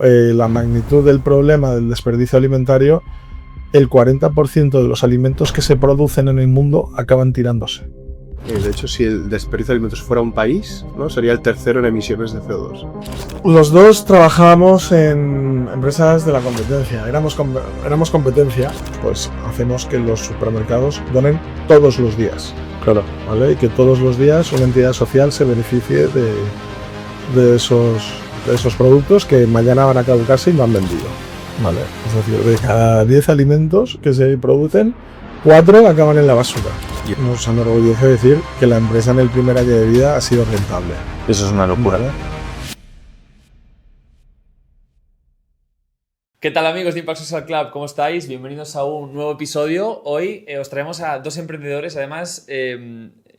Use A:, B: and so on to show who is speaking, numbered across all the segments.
A: la magnitud del problema del desperdicio alimentario, el 40% de los alimentos que se producen en el mundo acaban tirándose.
B: De hecho, si el desperdicio de alimentos fuera un país, ¿no? Sería el tercero en emisiones de CO2.
A: Los dos trabajábamos en empresas de la competencia. Éramos competencia, pues hacemos que los supermercados donen todos los días.
B: Claro.
A: ¿Vale? Y que todos los días una entidad social se beneficie de esos productos que mañana van a caducarse y no han vendido. ¿Vale? Es decir, de cada 10 alimentos que se producen, 4 acaban en la basura. Nos enorgullece decir que la empresa en el primer año de vida ha sido rentable.
B: Eso es una locura.
A: ¿Vale?
C: ¿Qué tal, amigos de Impact Social Club? ¿Cómo estáis? Bienvenidos a un nuevo episodio. Hoy os traemos a dos emprendedores. Además,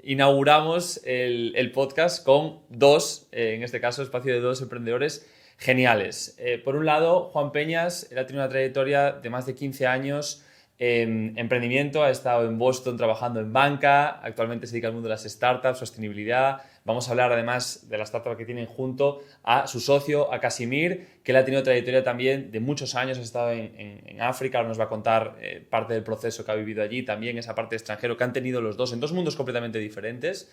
C: inauguramos el podcast con dos, en este caso, espacio de dos emprendedores geniales. Por un lado, Juan Peñas, él ha tenido una trayectoria de más de 15 años en emprendimiento, ha estado en Boston trabajando en banca, actualmente se dedica al mundo de las startups, sostenibilidad. Vamos a hablar además de la startup que tienen junto a su socio, a Casimir, que él ha tenido trayectoria también de muchos años, ha estado en África, ahora nos va a contar parte del proceso que ha vivido allí, también esa parte de extranjero que han tenido los dos en dos mundos completamente diferentes.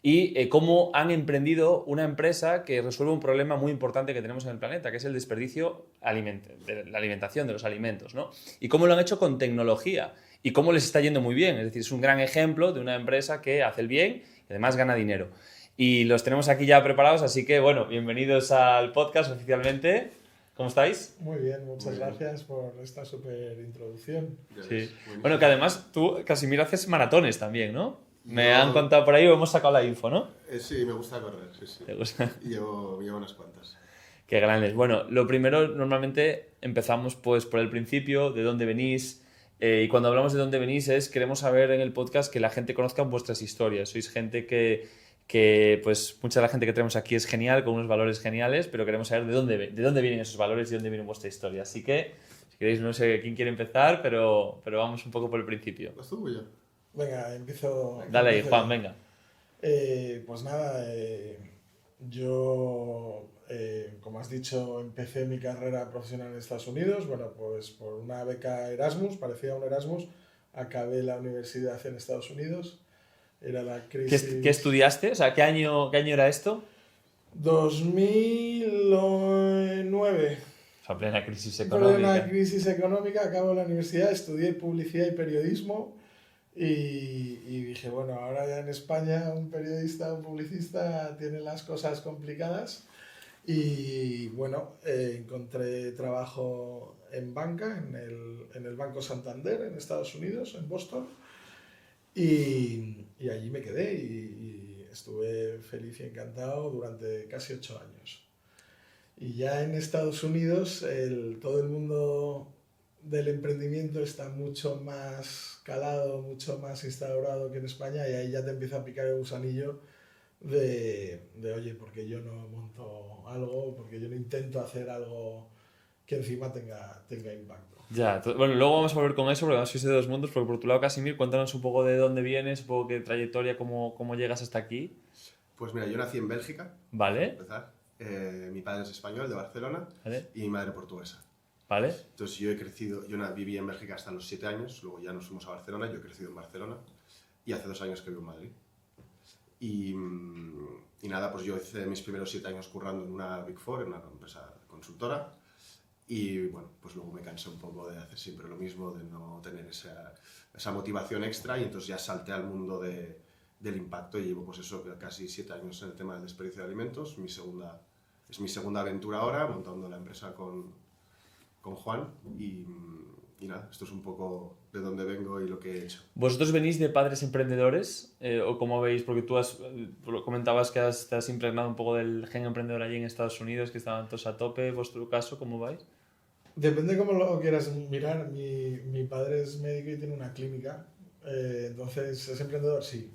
C: Y cómo han emprendido una empresa que resuelve un problema muy importante que tenemos en el planeta, que es el desperdicio de la alimentación, de los alimentos, ¿no? Y cómo lo han hecho con tecnología y cómo les está yendo muy bien. Es decir, es un gran ejemplo de una empresa que hace el bien y además gana dinero. Y los tenemos aquí ya preparados, así que, bueno, bienvenidos al podcast oficialmente. ¿Cómo estáis?
A: Muy bien, muchas gracias por esta súper introducción.
C: Sí. Bueno, que además tú, Casimir, haces maratones también, ¿no? Me han contado por ahí o hemos sacado la info, ¿no?
B: Sí, me gusta correr, sí.
C: ¿Te gusta?
B: Llevo unas cuantas.
C: Qué grandes. Bueno, lo primero, normalmente empezamos pues por el principio, de dónde venís. Y cuando hablamos de dónde venís queremos saber en el podcast que la gente conozca vuestras historias. Sois gente que pues mucha de la gente que tenemos aquí es genial, con unos valores geniales, pero queremos saber de dónde vienen esos valores y de dónde viene vuestra historia. Así que, si queréis, no sé quién quiere empezar, pero vamos un poco por el principio.
B: ¿Vas tú o yo?
A: Venga, empiezo.
C: Dale ahí, Juan,
A: yo.
C: venga.
A: Pues nada, yo, como has dicho, empecé mi carrera profesional en Estados Unidos. Bueno, pues por una beca Erasmus, parecía un Erasmus, acabé la universidad en Estados Unidos. Era la crisis...
C: ¿Qué estudiaste? O sea, ¿qué año era esto?
A: 2009.
C: O sea, plena crisis económica.
A: Plena crisis económica, acabo la universidad, estudié publicidad y periodismo. Y dije, bueno, ahora ya en España un periodista, un publicista tiene las cosas complicadas y bueno, encontré trabajo en banca, en el Banco Santander en Estados Unidos, en Boston, y allí me quedé y estuve feliz y encantado durante casi 8 años. Y ya en Estados Unidos todo el mundo del emprendimiento está mucho más calado, mucho más instaurado que en España, y ahí ya te empieza a picar el gusanillo de oye, ¿por qué yo no monto algo? ¿Por qué yo no intento hacer algo que encima tenga impacto?
C: Ya, bueno, luego vamos a volver con eso, porque además sois de dos mundos, porque por tu lado, Casimir, cuéntanos un poco de dónde vienes, un poco qué trayectoria, cómo llegas hasta aquí.
B: Pues mira, yo nací en Bélgica,
C: Vale.
B: para empezar. Mi padre es español, de Barcelona,
C: Vale.
B: y mi madre portuguesa.
C: Vale.
B: Entonces yo viví en Bélgica hasta los 7 años, luego ya nos fuimos a Barcelona, yo he crecido en Barcelona y hace 2 años que vivo en Madrid. Y nada, pues yo hice mis primeros 7 años currando en una Big Four, en una empresa consultora, y bueno, pues luego me cansé un poco de hacer siempre lo mismo, de no tener esa motivación extra, y entonces ya salté al mundo del impacto y llevo pues eso, casi 7 años en el tema del desperdicio de alimentos. Es mi segunda aventura ahora, montando la empresa con Juan, y nada, esto es un poco de dónde vengo y lo que he hecho.
C: ¿Vosotros venís de padres emprendedores? ¿O cómo veis? Porque tú comentabas que te has impregnado un poco del gen emprendedor allí en Estados Unidos, que estaban todos a tope. ¿Vuestro caso, cómo vais?
A: Depende cómo lo quieras mirar. Mi padre es médico y tiene una clínica, entonces, ¿es emprendedor? Sí.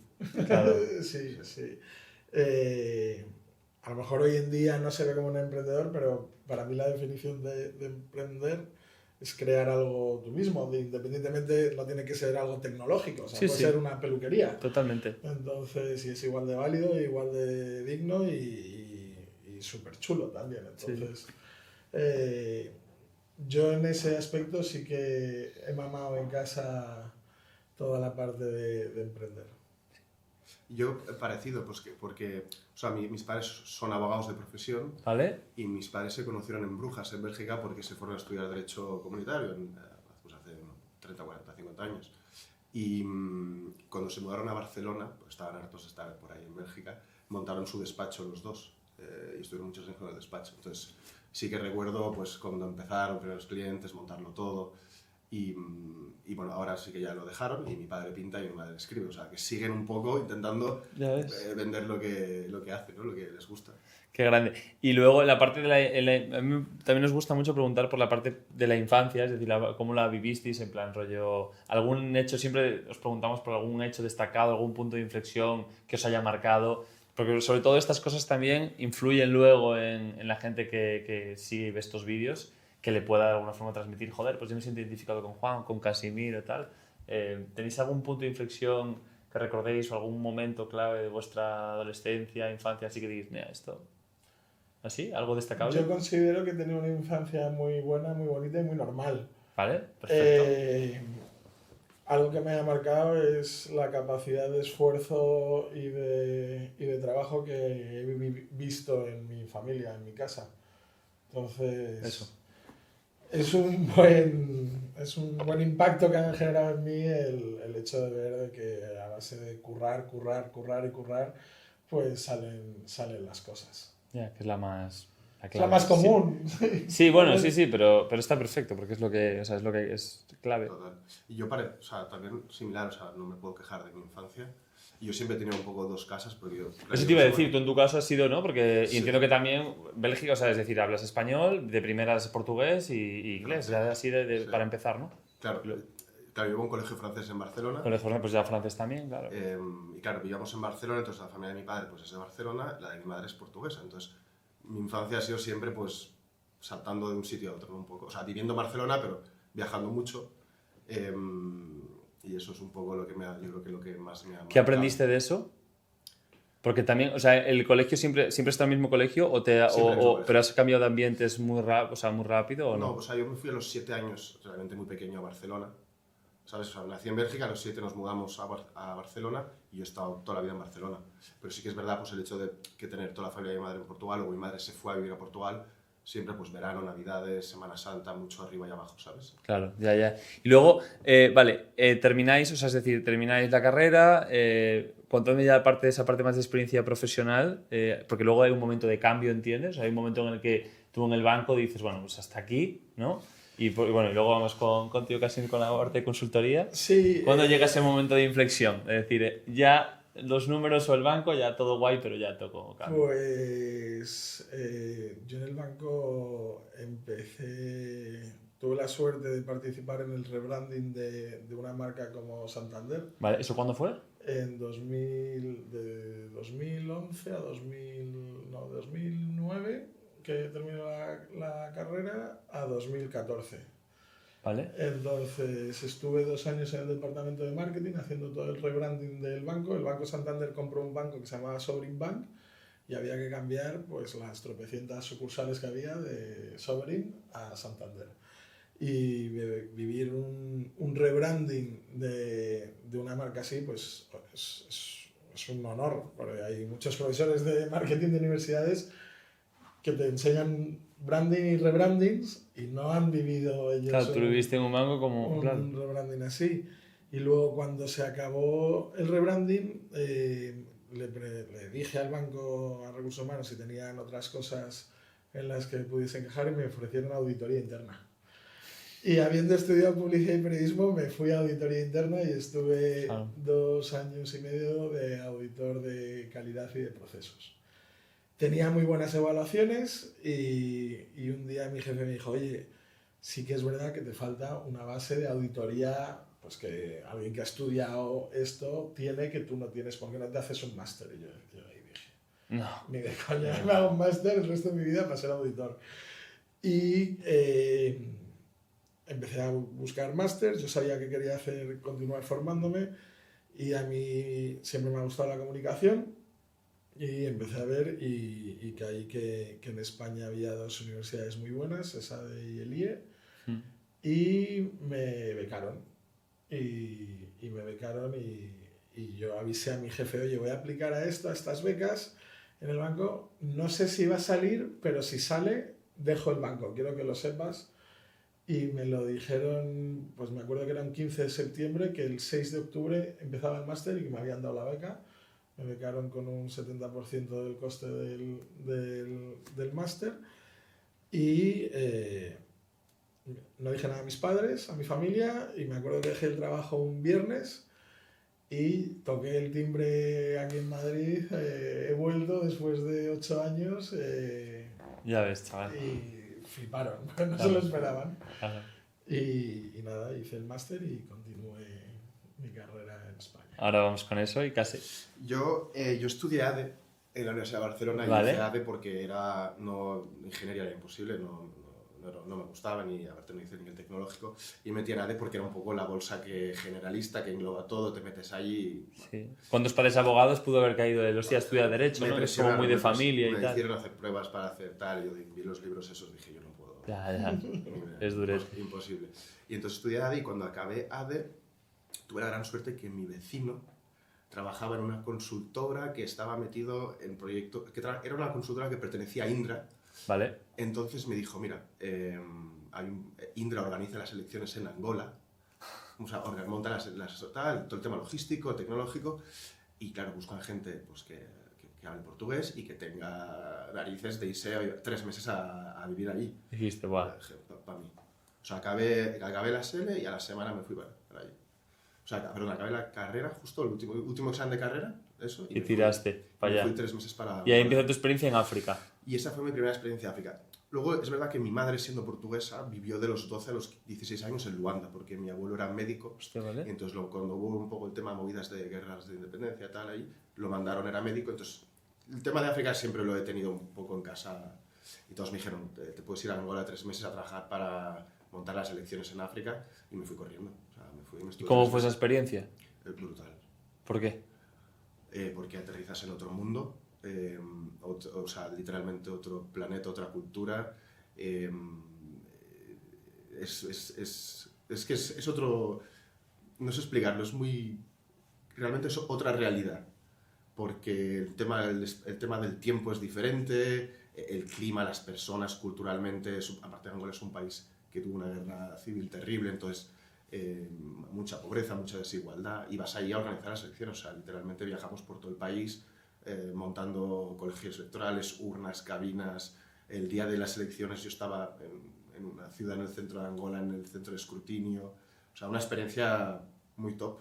C: Claro.
A: sí. A lo mejor hoy en día no se ve como un emprendedor, pero para mí la definición de emprender es crear algo tú mismo, independientemente, no tiene que ser algo tecnológico, o sea, puede ser una peluquería.
C: Totalmente.
A: Entonces, sí, es igual de válido, igual de digno y súper chulo también. Entonces, Yo en ese aspecto sí que he mamado en casa toda la parte de emprender.
B: Yo parecido, pues porque o sea, mis padres son abogados de profesión,
C: ¿Vale?
B: y mis padres se conocieron en Brujas, en Bélgica, porque se fueron a estudiar Derecho Comunitario pues hace 30, 40, 50 años. Y cuando se mudaron a Barcelona, pues estaban hartos de estar por ahí en Bélgica, montaron su despacho los dos y estuvieron muchos años con el despacho. Entonces sí que recuerdo pues cuando empezaron, primeros clientes, montarlo todo. Y bueno, ahora sí que ya lo dejaron y mi padre pinta y mi madre escribe. O sea, que siguen un poco intentando vender lo que hacen, ¿no? Lo que les gusta.
C: Qué grande. Y luego la parte a mí también nos gusta mucho preguntar por la parte de la infancia, es decir, cómo la vivisteis, en plan rollo, algún hecho, siempre os preguntamos por algún hecho destacado, algún punto de inflexión que os haya marcado, porque sobre todo estas cosas también influyen luego en la gente que sigue y ve estos vídeos, que le pueda de alguna forma transmitir, joder, pues yo me siento identificado con Juan, con Casimiro y tal. ¿Tenéis algún punto de inflexión que recordéis o algún momento clave de vuestra adolescencia, infancia, así que digáis, mira, esto... ¿Así? ¿Algo destacable?
A: Yo considero que he tenido una infancia muy buena, muy bonita y muy normal.
C: Vale, perfecto.
A: Algo que me ha marcado es la capacidad de esfuerzo y de trabajo que he visto en mi familia, en mi casa. Entonces,
C: Eso.
A: es un buen impacto que han generado en mí el hecho de ver de que a base de currar, pues salen las cosas.
C: Ya, que es la más...
A: Es la más común.
C: Sí, bueno, sí, pero está perfecto porque es lo que, o sea, es lo que es clave.
B: Total. Y yo o sea, también similar, o sea, no me puedo quejar de mi infancia. Y yo siempre he tenido un poco dos casas porque yo...
C: Eso te iba a decir, tú en tu caso has sido, ¿no? Porque
B: Sí.
C: y entiendo que también Bélgica, o sea, es decir, hablas español, de primeras portugués y inglés, ya así
B: Sí.
C: para empezar, ¿no?
B: Claro, yo iba a un colegio francés en Barcelona.
C: Colegio, pues ya francés también, claro.
B: Y claro, vivíamos en Barcelona, entonces la familia de mi padre pues es de Barcelona, la de mi madre es portuguesa. Entonces mi infancia ha sido siempre pues saltando de un sitio a otro, ¿no? Un poco. O sea, viviendo en Barcelona, pero viajando mucho. Y eso es un poco lo que yo creo que lo que más me ha marcado.
C: ¿Qué aprendiste de eso? Porque también, o sea, ¿el colegio siempre está en el mismo colegio pero has cambiado de ambientes muy rápido o no?
B: No, o sea, yo me fui a los 7 años, realmente muy pequeño, a Barcelona. ¿Sabes? O sea, nací en Bélgica, a los 7 nos mudamos a Barcelona y yo he estado toda la vida en Barcelona. Pero sí que es verdad pues, el hecho de que tener toda la familia de mi madre en Portugal, o mi madre se fue a vivir a Portugal, siempre pues verano, navidades, Semana Santa, mucho arriba y abajo, ¿sabes?
C: Claro, ya. Y luego, termináis, o sea, es decir, termináis la carrera, contadme ya esa parte más de experiencia profesional, porque luego hay un momento de cambio, ¿entiendes? Hay un momento en el que tú en el banco dices, bueno, pues hasta aquí, ¿no? Y bueno, y luego vamos contigo casi con la parte de consultoría.
A: Sí.
C: ¿Cuándo llega ese momento de inflexión? Es decir, ya los números o el banco, ya todo guay, pero ya todo cambio.
A: Pues yo en el banco tuve la suerte de participar en el rebranding de una marca como Santander.
C: Vale, ¿eso cuándo fue?
A: De 2011 a 2009, que terminó la carrera, a 2014.
C: Vale.
A: Entonces estuve 2 años en el departamento de marketing haciendo todo el rebranding del banco. El Banco Santander compró un banco que se llamaba Sovereign Bank y había que cambiar pues, las tropecientas sucursales que había de Sovereign a Santander. Y vivir un rebranding de una marca así pues es un honor, porque hay muchos profesores de marketing de universidades que te enseñan branding y rebrandings y no han vivido ellos.
C: Claro, tú viviste en un banco como...
A: un rebranding así. Y luego cuando se acabó el rebranding, le dije al banco, a Recursos Humanos, si tenían otras cosas en las que pudiesen quejar y me ofrecieron auditoría interna. Y habiendo estudiado publicidad y periodismo, me fui a auditoría interna y estuve 2 años y medio de auditor de calidad y de procesos. Tenía muy buenas evaluaciones y un día mi jefe me dijo, oye, sí que es verdad que te falta una base de auditoría, pues que alguien que ha estudiado esto tiene, que tú no tienes, ¿por qué no te haces un máster? Y yo ahí dije,
C: no,
A: ni de coña, me hago un máster el resto de mi vida para ser auditor. Y empecé a buscar másters, yo sabía que quería continuar formándome y a mí siempre me ha gustado la comunicación. Y empecé a ver y caí que en España había dos universidades muy buenas, ESADE y el IE, y me becaron. Y me becaron y yo avisé a mi jefe, oye, voy a aplicar a esto, a estas becas en el banco. No sé si va a salir, pero si sale, dejo el banco, quiero que lo sepas. Y me lo dijeron, pues me acuerdo que era un 15 de septiembre, que el 6 de octubre empezaba el máster y que me habían dado la beca. Me becaron con un 70% del coste del máster y no dije nada a mis padres, a mi familia, y me acuerdo que dejé el trabajo un viernes y toqué el timbre aquí en Madrid. He vuelto después de 8 años
C: Ya ves, chaval.
A: y fliparon, no se lo esperaban.
C: Claro.
A: Y nada, hice el máster y continué mi carrera en España.
C: Ahora vamos con eso y casi.
B: Yo estudié ADE en la Universidad de Barcelona.
C: Vale.
B: Y hice ADE porque ingeniería era imposible, no me gustaba, ni aparte no hice ni el tecnológico, y metí en ADE porque era un poco la bolsa generalista que engloba todo, te metes ahí.
C: Sí. Con tus padres abogados pudo haber caído de los días estudiar Derecho, ¿no? Es como muy de familia y
B: me
C: tal.
B: hicieron hacer pruebas para hacer tal, y yo vi los libros esos, dije yo no puedo.
C: Ya. Es durez.
B: Imposible. Y entonces estudié ADE y cuando acabé ADE tuve la gran suerte que mi vecino trabajaba en una consultora que estaba metido en proyectos, era una consultora que pertenecía a Indra.
C: Vale.
B: Entonces me dijo, mira, Indra organiza las elecciones en Angola, o sea, monta todo el tema logístico, tecnológico, y claro, buscan gente pues, que hable portugués y que tenga narices de irse 3 meses a vivir allí.
C: Dijiste, guau.
B: Para mí. O sea, acabé la SL y a la semana me fui para allí. O sea, perdón, acabé la carrera, justo el último examen de carrera, eso.
C: Y tiraste para allá.
B: Fui 3 meses para...
C: Y ahí empieza tu experiencia en África.
B: Y esa fue mi primera experiencia en África. Luego, es verdad que mi madre, siendo portuguesa, vivió de los 12 a los 16 años en Luanda, porque mi abuelo era médico.
C: Hostia, ¿vale?
B: Y entonces, cuando hubo un poco el tema de movidas de guerras de independencia, tal, ahí, lo mandaron, era médico. Entonces, el tema de África siempre lo he tenido un poco en casa. Y todos me dijeron, te puedes ir a Angola 3 meses a trabajar para montar las elecciones en África. Y me fui corriendo. O sea, me
C: ¿Y cómo fue esa experiencia?
B: Brutal.
C: ¿Por qué?
B: Porque aterrizas en otro mundo. O sea, literalmente otro planeta, otra cultura. Es que es otro... No sé explicarlo, realmente es otra realidad. Porque el tema del tiempo es diferente, el clima, las personas, culturalmente... Aparte, Angola es un país que tuvo una guerra civil terrible, entonces... mucha pobreza, mucha desigualdad, y vas ahí a organizar las elecciones. O sea, literalmente viajamos por todo el país montando colegios electorales, urnas, cabinas. El día de las elecciones yo estaba en una ciudad en el centro de Angola, en el centro de escrutinio. O sea, una experiencia muy top,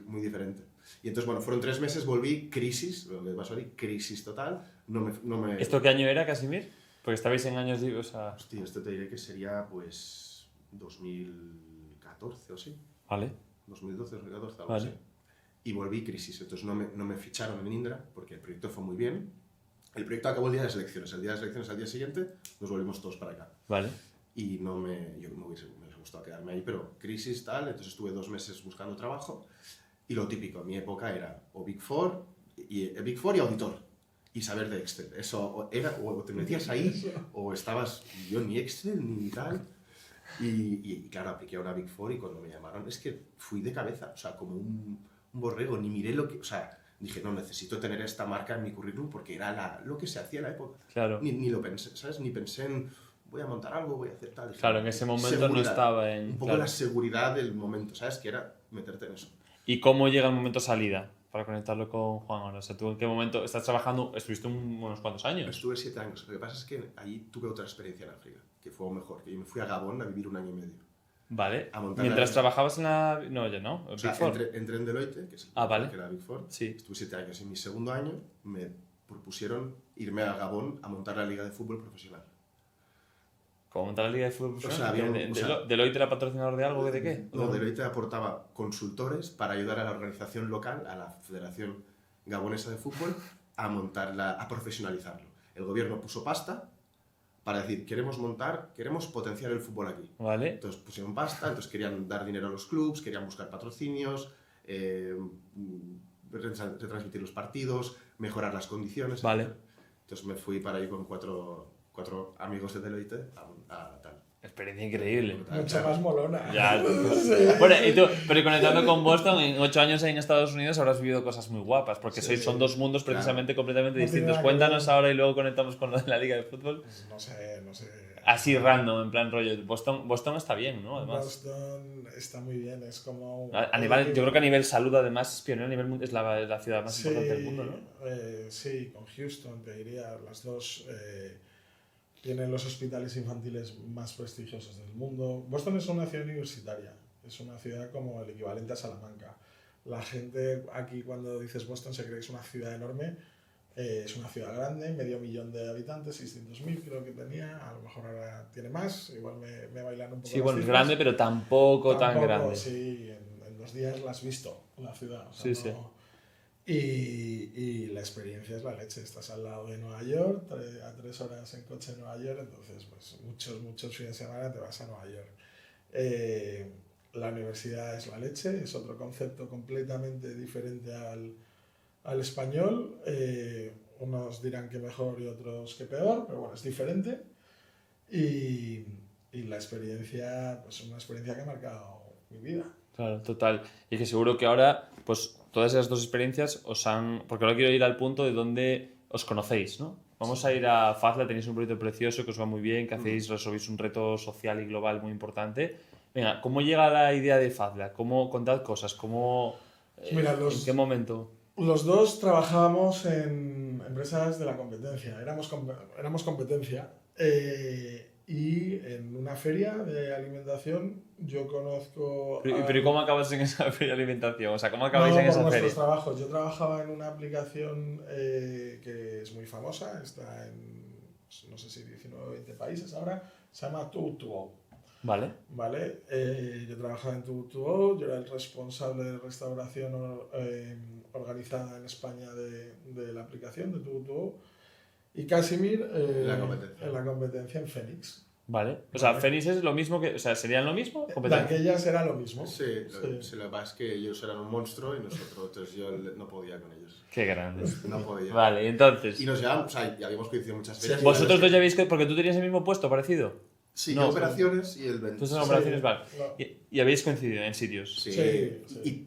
B: muy diferente. Y entonces, bueno, fueron 3 meses, volví, crisis, lo que pasó ahí, crisis total. No me...
C: ¿Esto qué año era, Casimir? Porque estabais en años de... O sea...
B: Hostia, esto te diré que sería, pues, 2014 o sí.
C: Vale.
B: 2012, 2014, algo
C: Vale.
B: así. Y volví crisis, entonces no me ficharon en Indra porque el proyecto fue muy bien. El proyecto acabó el día de las elecciones. El día de las elecciones, al día siguiente, nos volvimos todos para acá.
C: Vale.
B: Y me hubiese gustado quedarme ahí, pero crisis tal, entonces estuve 2 meses buscando trabajo. Y lo típico, en mi época era o Big Four y auditor. Y saber de Excel. Eso era, o te metías ahí, o estabas, yo ni Excel ni tal. Y claro, apliqué a una Big Four y cuando me llamaron es que fui de cabeza, o sea, como un borrego, ni miré lo que... O sea, dije, no, necesito tener esta marca en mi currículum porque era lo que se hacía en la época.
C: Claro.
B: Ni lo pensé, ¿sabes? Ni pensé en, voy a montar algo, voy a hacer tal. Dije,
C: Claro, en ese momento no
B: seguridad,
C: estaba en...
B: Un poco
C: claro.
B: la seguridad del momento, ¿sabes? Que era meterte en eso.
C: ¿Y cómo llega el momento salida? Para conectarlo con Juan ahora. O sea, ¿tú en qué momento estás trabajando? Estuviste unos cuantos años.
B: Estuve 7 años. Lo que pasa es que allí tuve otra experiencia en África, que fue mejor. Que yo me fui a Gabón a vivir 1 año y medio.
C: Vale.
B: A montar
C: Mientras
B: la...
C: trabajabas en la... No, ya no.
B: O sea,
C: Big Four.
B: entré en Deloitte, que es
C: vale.
B: que era Big Four.
C: Sí.
B: Estuve 7 años. En mi segundo año me propusieron irme a Gabón a montar la liga de fútbol profesional.
C: ¿Cómo montar la liga de fútbol profesional?
B: O sea,
C: ¿Deloitte era patrocinador de algo? ¿De qué?
B: No, Deloitte aportaba consultores para ayudar a la organización local, a la Federación Gabonesa de Fútbol, a profesionalizarlo. El gobierno puso pasta para decir, queremos potenciar el fútbol aquí.
C: Vale.
B: Entonces pusieron pasta, entonces querían dar dinero a los clubs, querían buscar patrocinios, retransmitir los partidos, mejorar las condiciones.
C: Vale.
B: Entonces me fui para ahí con cuatro amigos de Deloitte a tal.
C: Experiencia increíble.
A: Mucho más molona.
C: Ya.
A: Sí.
C: Bueno, y tú, pero conectando con Boston, en 8 años en Estados Unidos habrás vivido cosas muy guapas, porque son dos mundos precisamente completamente
A: No tiene
C: distintos.
A: nada que
C: Cuéntanos
A: ver.
C: ahora y luego conectamos con lo de la Liga de Fútbol.
A: Pues no sé.
C: Así random, en plan rollo. Boston está bien, ¿no? Además.
A: Boston está muy bien, es como...
C: Yo creo que a nivel salud, además, es pionero a nivel es la ciudad más importante del mundo, ¿no?
A: Sí, con Houston, te diría, las dos tienen los hospitales infantiles más prestigiosos del mundo. Boston es una ciudad universitaria, es una ciudad como el equivalente a Salamanca. La gente aquí cuando dices Boston se cree que es una ciudad enorme. Es una ciudad grande, 500.000 de habitantes, 600.000 creo que tenía, a lo mejor ahora tiene más, igual me bailan un poco.
C: Sí, bueno, es grande, pero tampoco tan grande.
A: Sí, en 2 días la has visto, la ciudad. O sea,
C: Sí, sí.
A: Y la experiencia es la leche, estás al lado de Nueva York, a 3 horas en coche en Nueva York, entonces pues muchos fines de semana te vas a Nueva York. La universidad es la leche, es otro concepto completamente diferente al español, unos dirán que mejor y otros que peor, pero bueno, es diferente y la experiencia, pues una experiencia que ha marcado mi vida.
C: Claro, total. Y que seguro que ahora, pues todas esas dos experiencias os han... Porque ahora quiero ir al punto de donde os conocéis, ¿no? Vamos a ir a Fazla, tenéis un proyecto precioso que os va muy bien, que resolvéis un reto social y global muy importante. Venga, ¿cómo llega la idea de Fazla? Contad cosas,
A: Mira,
C: ¿en qué momento?
A: Los dos trabajábamos en empresas de la competencia, éramos competencia y en una feria de alimentación yo conozco...
C: ¿Pero y cómo acabas en esa feria de alimentación? O sea, ¿cómo acabáis en esa feria?
A: Trabajos. Yo trabajaba en una aplicación que es muy famosa, está en no sé si 19 o 20 países ahora, se llama Too2O.
C: Vale.
A: Yo trabajaba en Too2O, yo era el responsable de restauración organizada en España de la aplicación de Too2O y Casimir en la competencia en Fénix.
C: Vale. O sea, Fénix es lo mismo que... O sea, ¿serían lo mismo?
A: De aquellas era lo mismo.
B: Sí. Lo que pasa es que ellos eran un monstruo y nosotros, entonces yo no podía con ellos.
C: Qué grande.
B: No podía.
C: Vale, entonces...
B: Y nos llevamos, o sea, ya habíamos coincidido muchas veces.
A: Sí,
C: ¿Vosotros dos ya veis que... Porque tú tenías el mismo puesto parecido?
B: Sí,
C: No,
B: yo operaciones y el
C: Tú
B: ventas.
C: estás en operaciones, vale.
A: No.
C: Y habéis coincidido en sitios.
A: Sí.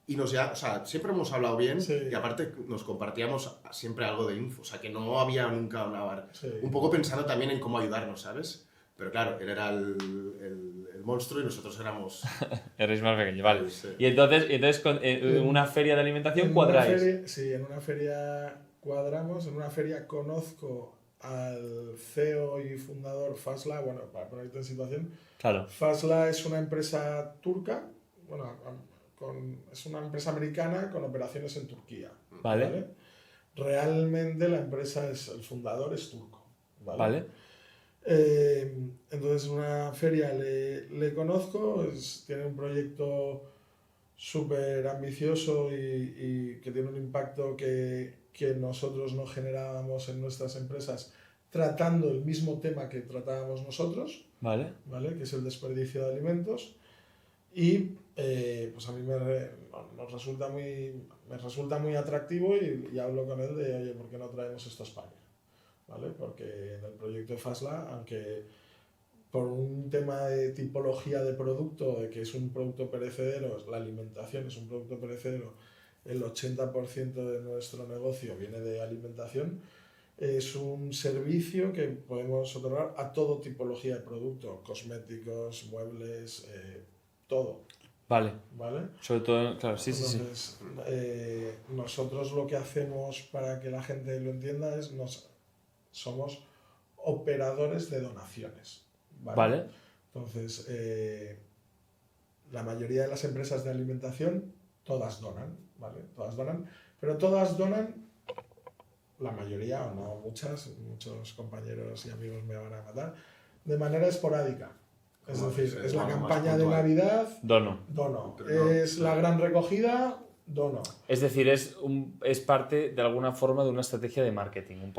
B: Y o sea, siempre hemos hablado bien
A: Sí.
B: y aparte nos compartíamos siempre algo de info, o sea, que no había nunca
A: Sí.
B: un poco pensando también en cómo ayudarnos, ¿sabes? Pero claro, él era el monstruo y nosotros éramos...
C: Eres más pequeño, vale.
B: Sí.
C: Y entonces en una feria de alimentación cuadráis.
A: En una feria cuadramos, en una feria conozco al CEO y fundador Fazla, bueno, para ponerte en situación,
C: Claro.
A: Fazla es una empresa turca, bueno, es una empresa americana con operaciones en Turquía.
C: Vale.
A: Realmente la empresa el fundador es turco.
C: Vale.
A: Entonces en una feria le conozco, tiene un proyecto súper ambicioso y que tiene un impacto que nosotros no generábamos en nuestras empresas tratando el mismo tema que tratábamos nosotros,
C: Vale.
A: que es el desperdicio de alimentos. Y pues a mí me resulta muy atractivo y hablo con él de, oye, ¿por qué no traemos esto a España? ¿Vale? Porque en el proyecto de Fazla, aunque por un tema de tipología de producto, de que es un producto perecedero, la alimentación es un producto perecedero, el 80% de nuestro negocio viene de alimentación, es un servicio que podemos otorgar a todo tipología de producto, cosméticos, muebles, todo.
C: Vale.
A: ¿Vale?
C: Sobre todo, claro, sí.
A: Entonces, nosotros lo que hacemos para que la gente lo entienda es somos operadores de donaciones. ¿Vale? Entonces, la mayoría de las empresas de alimentación, todas donan, ¿vale? Todas donan, pero todas donan, la mayoría, o no muchos compañeros y amigos me van a matar, de manera esporádica. Es decir, es la campaña de Navidad, dono. Es la gran recogida, dono.
C: Es decir, es parte de alguna forma de una estrategia de marketing, un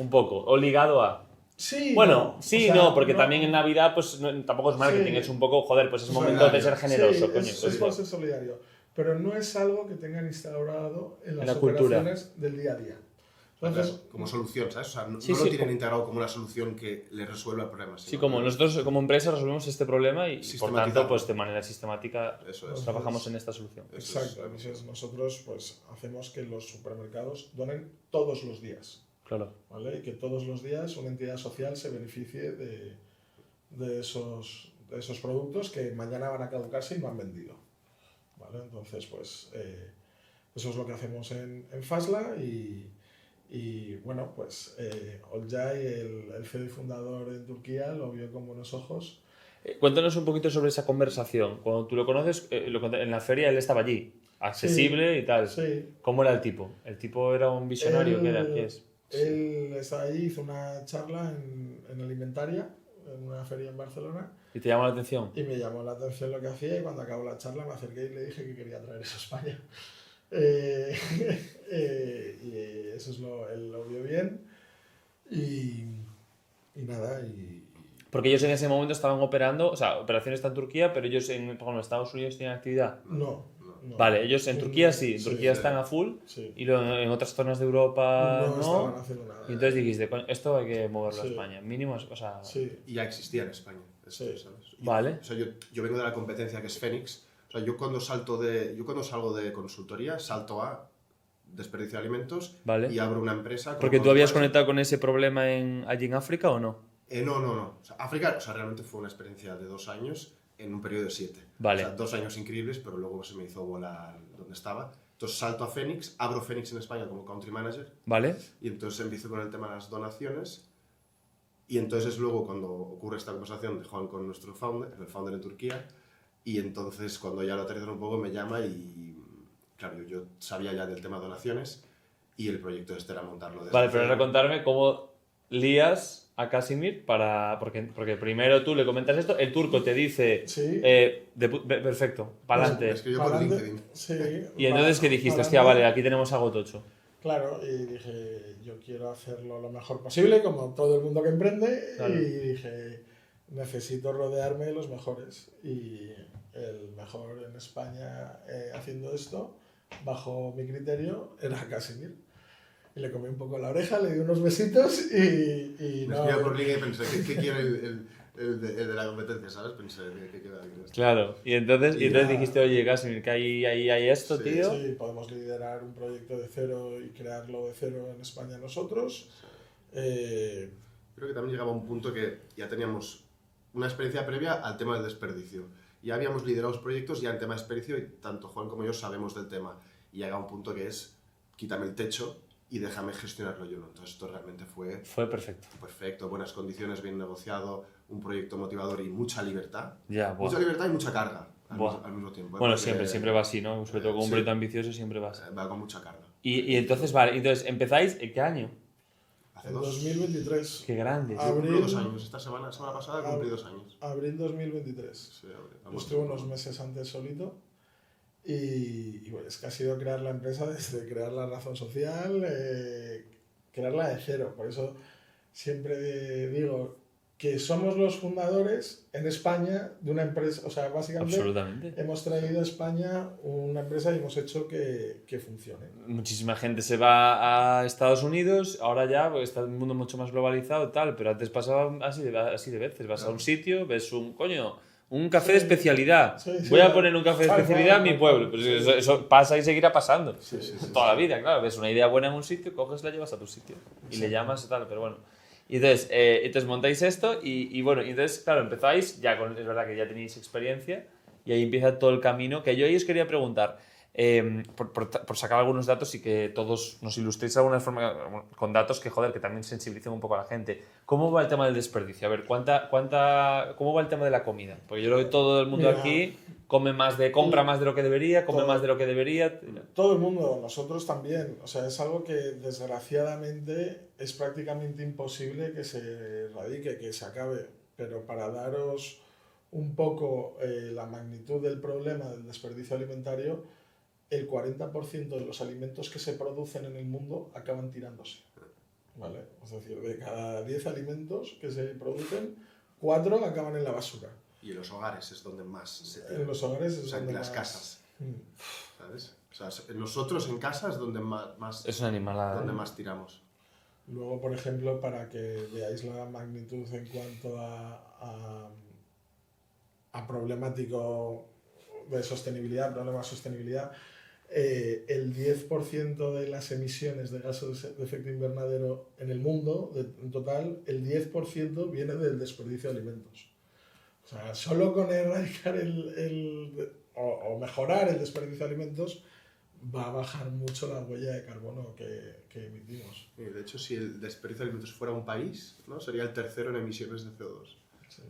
C: poco, o ligado a...
A: Sí,
C: bueno,
A: no,
C: sí, o sea, no, porque también en Navidad pues tampoco es marketing, es un poco, joder, pues es momento de ser generoso, coño.
A: Es por ser solidario, pero no es algo que tengan instaurado en las
C: operaciones
A: del día a día. Entonces,
B: como solución, ¿sabes? O sea, no,
C: Sí,
B: no
C: sí,
B: lo tienen
C: como-
B: integrado como una solución que le resuelva el problema.
C: Sí,
B: sino
C: como
B: que-
C: nosotros como empresa resolvemos este problema y por
B: Sistematizarlo.
C: tanto, pues de manera sistemática
B: Eso es.
C: trabajamos en esta solución.
B: Eso es.
A: exacto. Entonces nosotros pues hacemos que los supermercados donen todos los días,
C: Claro.
A: ¿vale? Y que todos los días una entidad social se beneficie de esos productos que mañana van a caducarse y no han vendido, ¿vale? Entonces, pues eso es lo que hacemos en Fazla y bueno, pues Olcay, el CEO y fundador en Turquía, lo vio con buenos ojos.
C: Cuéntanos un poquito sobre esa conversación. Cuando tú lo conoces, en la feria él estaba allí, accesible y tal.
A: Sí.
C: ¿Cómo era el tipo? ¿El tipo era un visionario? ¿Qué era? ¿Qué es?
A: Él estaba allí, hizo una charla en Alimentaria, en una feria en Barcelona,
C: ¿Y te llama la atención?
A: y me llamó la atención lo que hacía y cuando acabó la charla me acerqué y le dije que quería traer eso a España. Y eso es él lo vio bien y nada,
C: Porque ellos en ese momento estaban operando, o sea, operación está en Turquía, pero ellos en Estados Unidos tienen actividad.
A: no.
C: Vale, ellos en Turquía sí, en
A: Sí,
C: Turquía
A: sí.
C: están a full
A: Sí.
C: y luego en otras zonas de Europa
A: No
C: no.
A: estaban haciendo nada.
C: Y entonces dijiste, "Coño, esto hay que moverlo a
A: Sí.
C: España. Mínimo, o sea,
A: Sí,
B: Y ya existía en España. Esto,
A: Sí.
B: ¿sabes?
C: Vale.
B: O sea, yo vengo de la competencia que es Fénix. O sea, yo cuando salgo de consultoría, salto a desperdicio de alimentos
C: Vale.
B: y abro una empresa. como
C: porque tú habías
B: Country
C: conectado con ese problema allí en África o no?
B: Manager. No. O sea, África, o sea, realmente fue una experiencia de 2 años en un periodo de 7.
C: Vale.
B: O sea, 2 años increíbles, pero luego se me hizo bola donde estaba. Entonces salto a Fénix, abro Fénix en España como Country Manager
C: ¿Vale?
B: y entonces empiezo con el tema de las donaciones. Y entonces es luego cuando ocurre esta conversación de Juan con nuestro founder, el founder en Turquía, y entonces cuando ya lo aterrizan un poco me llama y claro, yo sabía ya del tema de donaciones y el proyecto este era montarlo desde
C: Vale, pero
B: cero.
C: ahora contarme cómo lías a Casimir porque primero tú le comentas esto, el turco te dice,
A: Sí.
C: perfecto, para
B: Me
C: adelante.
B: escribió por
A: Pa'lante.
B: LinkedIn.
A: Sí.
C: Y entonces, ¿qué dijiste?
A: Pa'lante.
C: Hostia, vale, aquí tenemos algo tocho.
A: Claro, y dije, yo quiero hacerlo lo mejor posible, como todo el mundo que emprende,
C: Claro.
A: y dije, necesito rodearme de los mejores. Y el mejor en España haciendo esto, bajo mi criterio, era Casimir. Y le comí un poco la oreja, le di unos besitos y
B: Me
A: no,
B: escribió por LinkedIn y pensé, ¿qué quiere el de la competencia, ¿sabes? Pensé, ¿qué queda bien esto?
C: Claro, y entonces
A: Ya.
C: dijiste, oye, Casimir, que hay esto,
B: Sí,
C: tío.
A: sí, podemos liderar un proyecto de cero y crearlo de cero en España nosotros.
B: Creo que también llegaba a un punto que ya teníamos una experiencia previa al tema del desperdicio. Ya habíamos liderado los proyectos ya en tema de desperdicio y tanto Juan como yo sabemos del tema. Y llega un punto que es, quítame el techo y déjame gestionarlo yo. Entonces esto realmente fue
C: Fue perfecto.
B: perfecto, buenas condiciones, bien negociado, un proyecto motivador y mucha libertad.
C: Ya, buah.
B: Mucha libertad y mucha carga
C: Buah.
B: al mismo tiempo.
C: Bueno,
B: Porque,
C: siempre va así, ¿no? Sobre todo con un
B: sí.
C: proyecto ambicioso siempre va así.
B: Va con mucha carga.
C: Y entonces, vale, entonces, ¿empezáis en qué año?
B: Hace
A: En
B: 2
A: 2023.
C: Qué grande.
B: Yo cumplo
A: Abril.
B: 2 años. Esta semana pasada cumplí 2 años.
A: Abril 2023.
B: Sí,
A: Yo estuve unos meses antes solito y bueno, es que ha sido crear la empresa desde crear la razón social, crearla de cero. Por eso siempre digo que somos los fundadores en España de una empresa, o sea, básicamente
C: Absolutamente.
A: hemos traído a España una empresa y hemos hecho que funcione.
C: Muchísima gente se va a Estados Unidos, ahora ya pues, está el mundo mucho más globalizado y tal, pero antes pasaba así de veces. Vas a un sitio, ves un café de
A: Sí.
C: especialidad.
A: Sí, sí,
C: Voy a
A: claro.
C: poner un café de
A: Tal
C: especialidad
A: cual,
C: en mi
A: tal
C: pueblo.
A: cual.
C: Pero
A: Sí.
C: eso pasa y seguirá pasando.
B: Sí,
C: Toda la vida, claro. Ves una idea buena en un sitio, coges, la llevas a tu sitio. Y le llamas y tal, pero bueno. Y entonces montáis esto y bueno, y entonces, claro, empezáis, es verdad que ya tenéis experiencia y ahí empieza todo el camino. Que yo ahí os quería preguntar, por sacar algunos datos y que todos nos ilustréis de alguna forma con datos que, joder, que también sensibilicen un poco a la gente. ¿Cómo va el tema del desperdicio? A ver, ¿cómo va el tema de la comida? Porque yo creo que todo el mundo
A: Mira,
C: aquí compra más de lo que debería, come
A: todo.
C: más de lo que debería.
A: Todo el mundo, nosotros también. O sea, es algo que desgraciadamente es prácticamente imposible que se erradique, que se acabe. Pero para daros un poco la magnitud del problema del desperdicio alimentario, el 40% de los alimentos que se producen en el mundo acaban tirándose. ¿Vale? Es decir, de cada 10 alimentos que se producen, 4 acaban en la basura.
B: Y en los hogares es donde más se tira.
A: En los hogares es
B: O sea,
A: donde
B: en las
A: más-
B: casas,
A: Mm.
B: ¿sabes? O sea, nosotros en casa es donde más
C: Es una animalada.
B: donde
C: ¿eh?
B: más tiramos.
A: Luego, por ejemplo, para que veáis la magnitud en cuanto a problemático de sostenibilidad, problema de sostenibilidad, el 10% de las emisiones de gases de efecto invernadero en el mundo, en total, el 10% viene del desperdicio de alimentos. O sea, solo con erradicar o mejorar el desperdicio de alimentos va a bajar mucho la huella de carbono que emitimos.
B: Y de hecho, si el desperdicio de alimentos fuera un país, ¿no? Sería el tercero en emisiones de CO2.
A: Sí.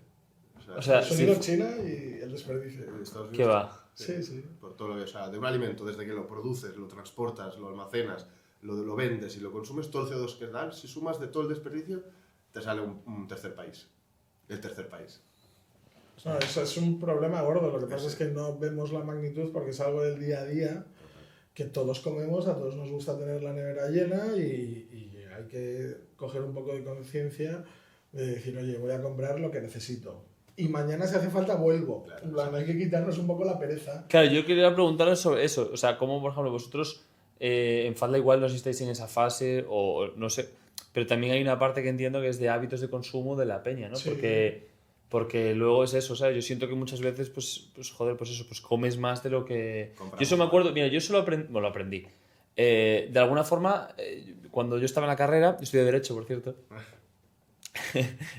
C: O sea,
A: Estados Unidos, China y el desperdicio.
B: Estados Unidos,
C: ¿qué va?
A: Sí, sí.
B: Por todo lo que, o sea, de un alimento, desde que lo produces, lo transportas, lo almacenas, lo vendes y lo consumes, todo el CO2 que dan, si sumas de todo el desperdicio, te sale un tercer país. El tercer país.
A: No, eso es un problema gordo. Lo que pasa es que no vemos la magnitud porque es algo del día a día que todos comemos, a todos nos gusta tener la nevera llena y hay que coger un poco de conciencia de decir, oye, voy a comprar lo que necesito. Y mañana, si hace falta, vuelvo.
B: Claro,
A: En plan, hay que quitarnos un poco la pereza.
C: Claro, yo quería preguntaros sobre eso. O sea, cómo, por ejemplo, vosotros en Fadla igual no estáis en esa fase o no sé. Pero también hay una parte que entiendo que es de hábitos de consumo de la peña, ¿no?
A: Sí.
C: Porque luego es eso, ¿sabes? Yo siento que muchas veces, pues joder, pues eso, pues comes más de lo que...
B: Compramos
C: Yo eso me acuerdo, mira, yo eso lo aprendí. De alguna forma, cuando yo estaba en la carrera, yo estudié Derecho, por cierto.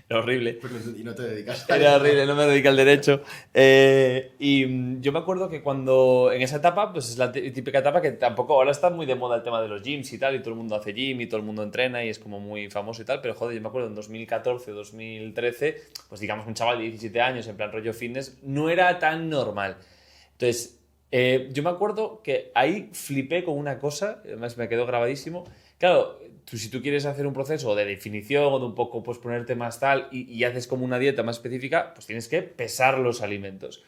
C: Era horrible.
B: Y no te dedicas a
C: Era
B: eso.
C: horrible, no me dediqué al derecho. Yo me acuerdo que cuando en esa etapa, pues es la típica etapa que tampoco ahora está muy de moda el tema de los gyms y tal, y todo el mundo hace gym y todo el mundo entrena y es como muy famoso y tal, pero joder, yo me acuerdo en 2014, 2013, pues digamos un chaval de 17 años en plan rollo fitness, no era tan normal. Entonces, yo me acuerdo que ahí flipé con una cosa, además me quedó grabadísimo. Claro, si tú quieres hacer un proceso de definición o de un poco pues ponerte más tal y haces como una dieta más específica, pues tienes que pesar los alimentos.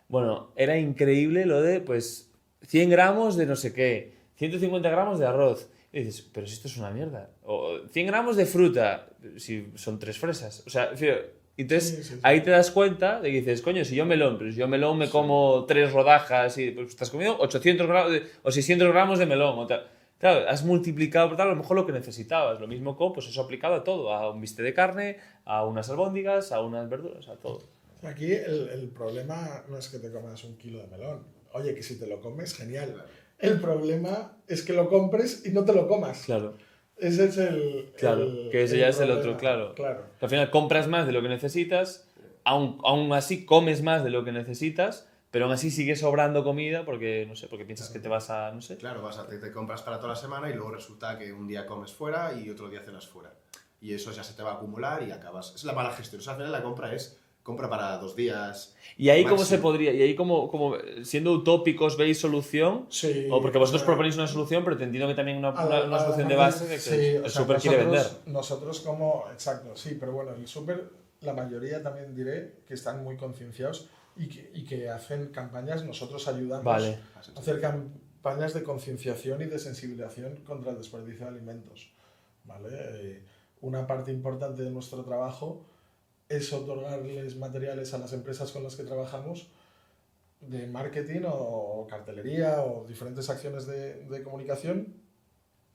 C: Bueno, era increíble lo de pues 100 gramos de no sé qué, 150 gramos de arroz. Y dices, pero si esto es una mierda. O 100 gramos de fruta, si son 3 fresas. O sea, entonces
A: Sí.
C: ahí te das cuenta de que dices, coño, si yo melón, pero si yo melón me como 3 rodajas y pues estás comiendo 800 gramos o 600 gramos de melón o tal. Claro, has multiplicado por tal, a lo mejor lo que necesitabas. Lo mismo con, pues eso aplicado a todo, a un bistec de carne, a unas albóndigas, a unas verduras, a todo.
A: Aquí el problema no es que te comas un kilo de melón. Oye, que si te lo comes, genial.
B: Claro.
A: El problema es que lo compres y no te lo comas.
C: Claro,
A: Ese es
C: que ese ya es el
A: problema.
C: otro, claro.
A: Claro.
C: Que al final compras más de lo que necesitas, aún así comes más de lo que necesitas, pero aún así sigue sobrando comida porque, no sé, porque piensas que te vas a, no sé.
B: Claro, te compras para toda la semana y luego resulta que un día comes fuera y otro día cenas fuera. Y eso ya se te va a acumular y acabas... Es la mala gestión. O sea, al final la compra es compra para 2 días.
C: ¿Y ahí cómo
B: máximo.
C: se podría, y ahí como siendo utópicos veis solución?
A: Sí.
C: O porque vosotros
A: o sea,
C: proponéis una solución, pero te entiendo que también una solución de
A: además,
C: base de que
A: sí,
C: el
A: o sea,
C: súper quiere vender.
A: Nosotros como... Exacto, sí, pero bueno, el súper, la mayoría también diré que están muy concienciados y que hacen campañas, nosotros ayudamos
C: Vale.
A: a hacer campañas de concienciación y de sensibilización contra el desperdicio de alimentos. ¿Vale? Una parte importante de nuestro trabajo es otorgarles materiales a las empresas con las que trabajamos de marketing o cartelería o diferentes acciones de comunicación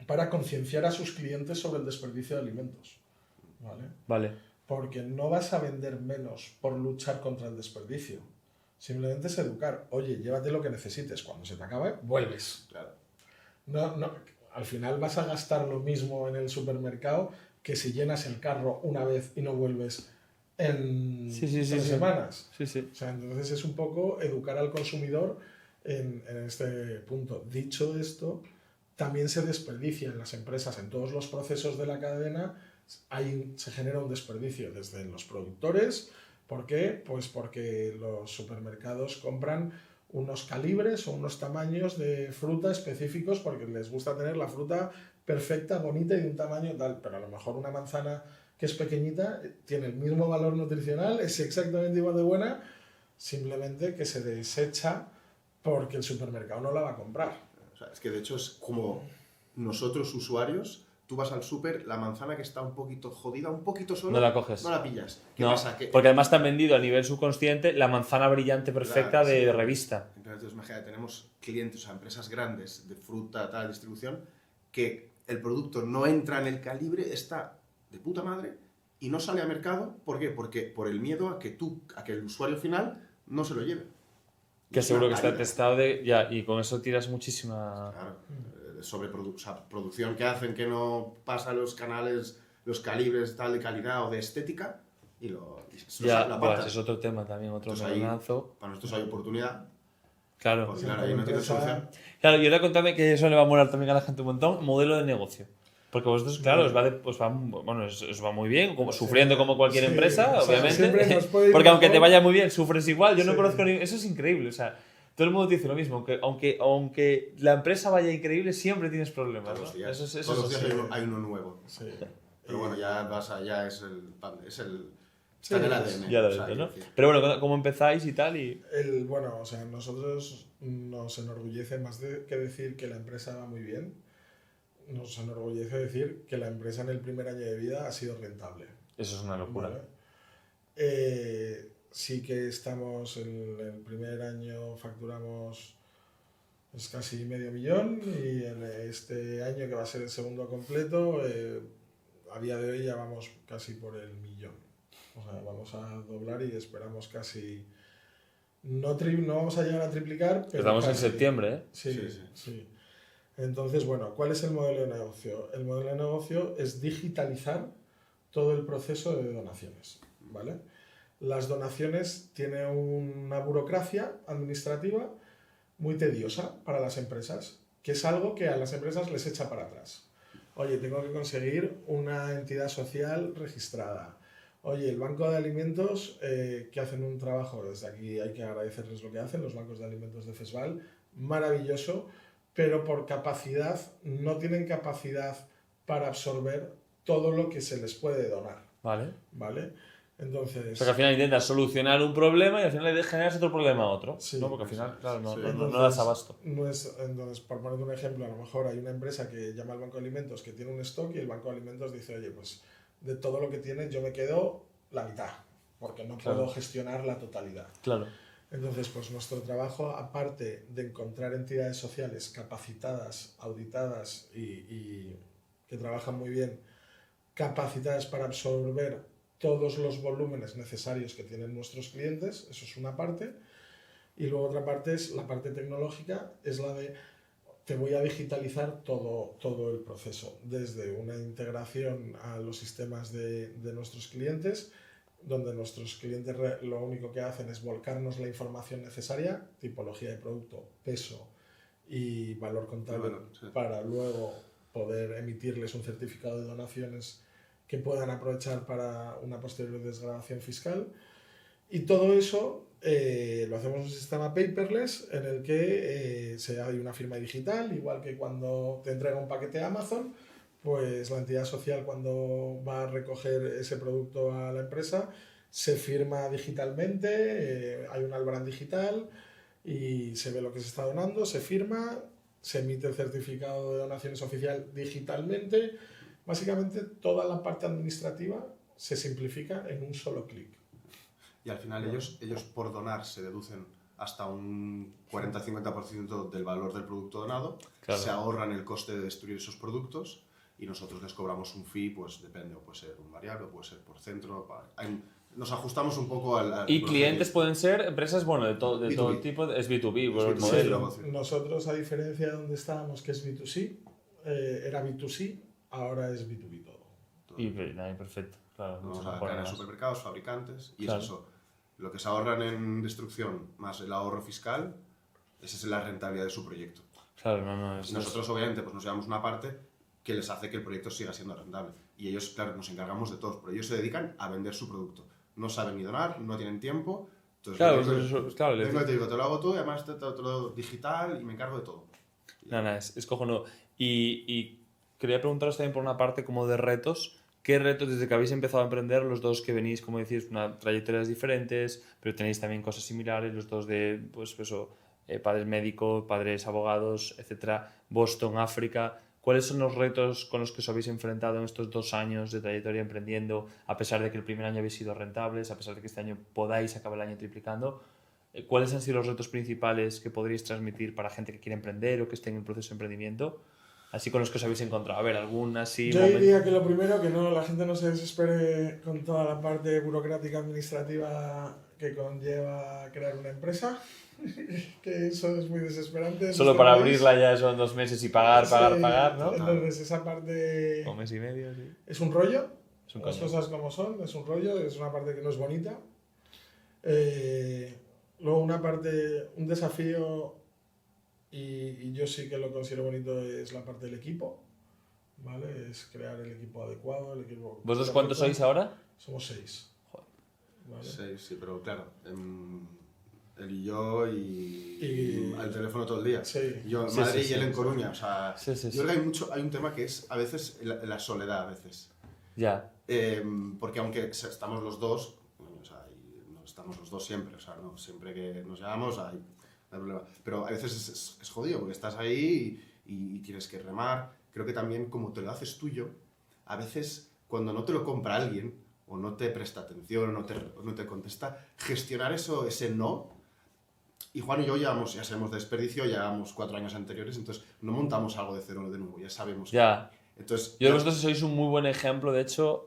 A: para concienciar a sus clientes sobre el desperdicio de alimentos. ¿Vale?
C: Vale.
A: Porque no vas a vender menos por luchar contra el desperdicio. Simplemente es educar. Oye, llévate lo que necesites. Cuando se te acabe, vuelves.
B: Claro.
A: No, al final vas a gastar lo mismo en el supermercado que si llenas el carro una vez y no vuelves en
C: Sí.
A: 3 semanas.
C: Sí.
A: O sea, entonces es un poco educar al consumidor en este punto. Dicho esto, también se desperdicia en las empresas, en todos los procesos de la cadena, se genera un desperdicio desde los productores. ¿Por qué? Pues porque los supermercados compran unos calibres o unos tamaños de fruta específicos porque les gusta tener la fruta perfecta, bonita y de un tamaño tal, pero a lo mejor una manzana que es pequeñita tiene el mismo valor nutricional, es exactamente igual de buena, simplemente que se desecha porque el supermercado no la va a comprar.
B: O sea, es que de hecho es como nosotros usuarios, tú vas al súper, la manzana que está un poquito jodida, un poquito sola,
C: No la coges.
B: no la pillas. ¿Qué
C: No,
B: pasa? Que
C: porque además te han vendido a nivel subconsciente la manzana brillante perfecta
B: Claro,
C: de
B: sí.
C: revista.
B: Entonces, imagínate, tenemos clientes, o sea, empresas grandes de fruta, tal, distribución, que el producto no entra en el calibre, está de puta madre y no sale a mercado. ¿Por qué? Porque por el miedo a que el usuario final no se lo lleve.
C: Que
B: Es
C: seguro
B: una
C: que está
B: caída.
C: testado ya, y con eso tiras muchísima...
B: Claro, o sea, producción que hacen que no pasa los canales, los calibres tal de calidad o de estética y lo
C: Ya,
B: la
C: buah,
B: apartas.
C: ese es otro tema también, otro
B: Entonces ahí,
C: melonazo.
B: para nosotros hay oportunidad,
C: Claro.
B: porque claro, ahí no tienes solución.
C: Claro, y ahora contame que eso le va a molar también a la gente un montón, modelo de negocio. Porque vosotros, claro, os va muy bien, como, sufriendo como cualquier
A: Sí,
C: empresa,
A: o sea,
C: obviamente.
A: siempre nos puede ir
C: Porque aunque te
A: mejor.
C: vaya muy bien, sufres igual. Yo no
A: Sí.
C: conozco eso es increíble. O sea, todo el mundo te dice lo mismo, que aunque la empresa vaya increíble, siempre tienes problemas.
B: Todos
C: ¿no?
B: los días,
C: Eso es
B: todos los días
C: así.
B: hay uno nuevo.
A: Sí.
B: Pero bueno, ya es el
A: Sí,
B: está en el ADN.
C: Ya lo
B: o sea,
C: ves, ¿no?
B: quiero decir.
C: Pero bueno, ¿cómo empezáis y tal?
A: Bueno, o sea, nosotros nos enorgullece más que decir que la empresa va muy bien, nos enorgullece decir que la empresa en el primer año de vida ha sido rentable.
C: Eso es una locura.
A: ¿Vale? Sí que estamos en el primer año facturamos casi $500,000 y en este año que va a ser el segundo completo, a día de hoy ya vamos casi por el 1.000.000. O sea, vamos a doblar y esperamos casi... No vamos a llegar a triplicar, pero
C: Estamos en
A: casi.
C: septiembre, ¿eh?
A: Sí. Entonces, bueno, ¿cuál es el modelo de negocio? El modelo de negocio es digitalizar todo el proceso de donaciones, ¿vale? Las donaciones tienen una burocracia administrativa muy tediosa para las empresas, que es algo que a las empresas les echa para atrás. Oye, tengo que conseguir una entidad social registrada. Oye, el banco de alimentos, que hacen un trabajo, desde aquí hay que agradecerles lo que hacen, los bancos de alimentos de FESVAL, maravilloso, pero por capacidad, no tienen capacidad para absorber todo lo que se les puede donar. ¿Vale? Entonces...
C: O sea, que al final intentas solucionar un problema y al final le generas otro problema a otro.
A: Sí,
C: ¿no? Porque al final, claro, no
A: Entonces,
C: das abasto.
A: Entonces, por poner un ejemplo, a lo mejor hay una empresa que llama al banco de alimentos que tiene un stock y el banco de alimentos dice, oye, pues de todo lo que tiene yo me quedo la mitad, porque no puedo gestionar la totalidad.
C: Claro.
A: Entonces, pues nuestro trabajo, aparte de encontrar entidades sociales capacitadas, auditadas y que trabajan muy bien, capacitadas para absorber todos los volúmenes necesarios que tienen nuestros clientes, eso es una parte, y luego otra parte es la parte tecnológica, es la de te voy a digitalizar todo el proceso, desde una integración a los sistemas de nuestros clientes, donde nuestros clientes lo único que hacen es volcarnos la información necesaria, tipología de producto, peso y valor contable, para luego poder emitirles un certificado de donaciones que puedan aprovechar para una posterior desgravación fiscal. Y todo eso lo hacemos en un sistema paperless en el que hay una firma digital, igual que cuando te entrega un paquete a Amazon, pues la entidad social cuando va a recoger ese producto a la empresa se firma digitalmente, hay un Albarán digital y se ve lo que se está donando, se firma, se emite el certificado de donaciones oficial digitalmente. Básicamente toda la parte administrativa se simplifica en un solo clic.
B: Y al final ellos por donar se deducen hasta un 40-50% del valor del producto donado, se ahorran el coste de destruir esos productos y nosotros les cobramos un fee, pues depende, o puede ser un variable, o puede ser por centro. Nos ajustamos un poco al
C: y clientes pueden ser empresas, bueno, de todo tipo, es B2B, por el modelo.
A: Sí, nosotros, a diferencia de donde estábamos, que es B2C, era B2C, ahora es B2B todo.
C: Y perfecto, claro.
B: Vamos a caer en supermercados, fabricantes, y es eso. Lo que se ahorran en destrucción más el ahorro fiscal, esa es la rentabilidad de su proyecto.
C: Claro,
B: y nosotros, obviamente, pues nos llevamos una parte que les hace que el proyecto siga siendo rentable. Y ellos, claro, nos encargamos de todos, pero ellos se dedican a vender su producto. No saben ni donar, no tienen tiempo. Entonces, te digo, te lo hago todo y además te lo digital y me encargo de todo.
C: Es cojonudo. Y quería preguntaros también por una parte como de retos. ¿Qué retos desde que habéis empezado a emprender, los dos que venís, como decís, una trayectorias diferentes, pero tenéis también cosas similares, los dos de, pues eso, padres médicos, padres abogados, etcétera, Boston, África? ¿Cuáles son los retos con los que os habéis enfrentado en estos 2 años de trayectoria emprendiendo, a pesar de que el primer año habéis sido rentables, a pesar de que este año podáis acabar el año triplicando? ¿Cuáles han sido los retos principales que podréis transmitir para gente que quiere emprender o que esté en el proceso de emprendimiento? así con los que os habéis encontrado. A ver, algún así
A: Yo
C: momento.
A: diría que lo primero, que no, la gente no se desespere con toda la parte burocrática administrativa que conlleva crear una empresa, que eso es muy desesperante. en
C: Solo
A: nuestro
C: para
A: país.
C: abrirla ya son 2 meses y pagar, ¿no?
A: Entonces esa parte
C: Un mes y medio, sí.
A: es un rollo,
C: Es un
A: las
C: coño.
A: cosas como son, es un rollo, es una parte que no es bonita. Luego una parte, un desafío, y yo sí que lo considero bonito, es la parte del equipo, ¿vale? Es crear el equipo adecuado, el equipo...
C: ¿Vosotros cuántos sois ahora?
A: Somos 6.
C: Joder.
A: ¿Vale?
B: Sí, pero claro, él y yo y al teléfono todo el día.
A: Sí.
B: Yo en
C: Sí,
B: Madrid
C: sí,
B: y él
C: sí.
B: en Coruña, o sea,
C: Sí, sí,
B: yo creo
C: sí.
B: que hay un tema que es a veces la soledad, a veces.
C: Ya.
B: Porque aunque estamos los dos, o sea, y no estamos los dos siempre, o sea, no siempre que nos llamamos hay problema. Pero a veces es jodido porque estás ahí y tienes que remar. Creo que también como te lo haces tuyo, a veces cuando no te lo compra alguien o no te presta atención o no te contesta, gestionar eso, ese no. Y Juan y yo ya sabemos de desperdicio, llevamos 4 años anteriores, entonces no montamos algo de cero de nuevo, ya sabemos.
C: Ya.
B: Entonces,
C: Yo de vosotros sois un muy buen ejemplo, de hecho.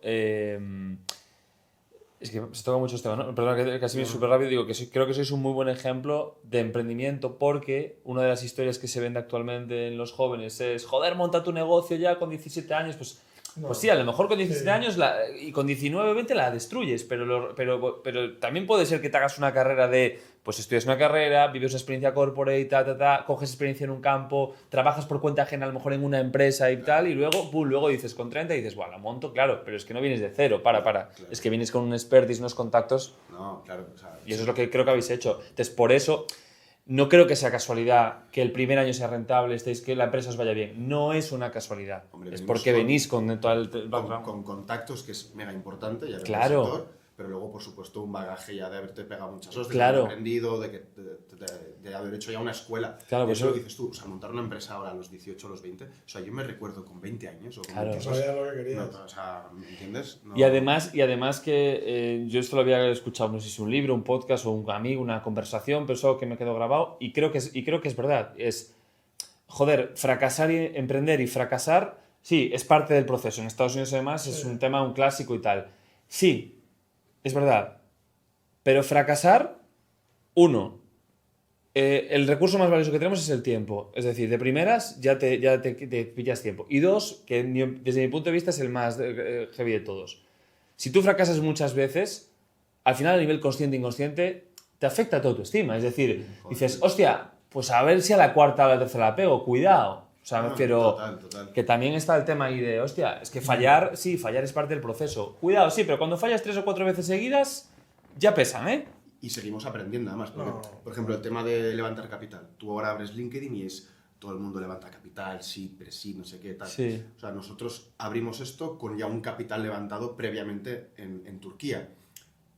C: Es que se toca mucho este tema, ¿no? Perdona, que casi súper rápido digo que creo que sois un muy buen ejemplo de emprendimiento porque una de las historias que se vende actualmente en los jóvenes es joder, monta tu negocio ya con 17 años, pues
A: No.
C: pues sí, a lo mejor con 17
A: Sí.
C: años y con 19 o 20 la destruyes, pero también puede ser que te hagas una carrera pues estudias una carrera, vives una experiencia corporate, coges experiencia en un campo, trabajas por cuenta ajena a lo mejor en una empresa y tal, y luego dices con 30 y dices, bueno, la monto, claro, pero es que no vienes de cero, para.
B: Claro.
C: Es que vienes con un expertise, unos contactos,
B: No, claro, o sea,
C: y eso es lo que creo que habéis hecho. Entonces, por eso... No creo que sea casualidad que el primer año sea rentable, que la empresa os vaya bien. No es una casualidad.
B: Hombre,
C: Es
B: venimos
C: porque venís con todo el background.
B: con contactos, que es mega importante, ya en el
C: Claro.
B: sector, pero luego, por supuesto, un bagaje ya de haberte pegado muchas horas, de
C: Claro.
B: haber aprendido, de haber hecho ya una escuela.
C: Claro,
B: De
C: pues
B: eso lo
C: eso-
B: dices tú, o sea, montar una empresa ahora a los 18, a los 20, o sea, yo me recuerdo con 20 años o con
C: Claro.
B: 22,
A: Sabía lo que querías.
B: no, o sea, ¿me entiendes? No-
C: Y además que yo esto lo había escuchado, no sé si un libro, un podcast o un amigo, una conversación, pero es algo que me quedó grabado y creo que es verdad. Es, joder, fracasar y emprender y fracasar, sí, es parte del proceso. En Estados Unidos además es un tema, un clásico y tal. Sí, es verdad. Pero fracasar, el recurso más valioso que tenemos es el tiempo. Es decir, de primeras ya te pillas tiempo. Y 2, que desde mi punto de vista es el más heavy de todos. Si tú fracasas muchas veces, al final a nivel consciente e inconsciente te afecta tu autoestima. Es decir,
B: joder.
C: dices, hostia, pues a ver si a la cuarta o a la tercera la pego, cuidado. O sea, me
B: No,
C: refiero
B: total.
C: que también está el tema ahí de, hostia, es que fallar, sí, fallar es parte del proceso. Cuidado, sí, pero cuando fallas 3 o 4 veces seguidas, ya pesan, ¿eh?
B: Y seguimos aprendiendo además, porque,
A: No.
B: por ejemplo, el tema de levantar capital. Tú ahora abres LinkedIn y es todo el mundo levanta capital, sí, pero sí, no sé qué, tal.
C: Sí.
B: O sea, nosotros abrimos esto con ya un capital levantado previamente en Turquía.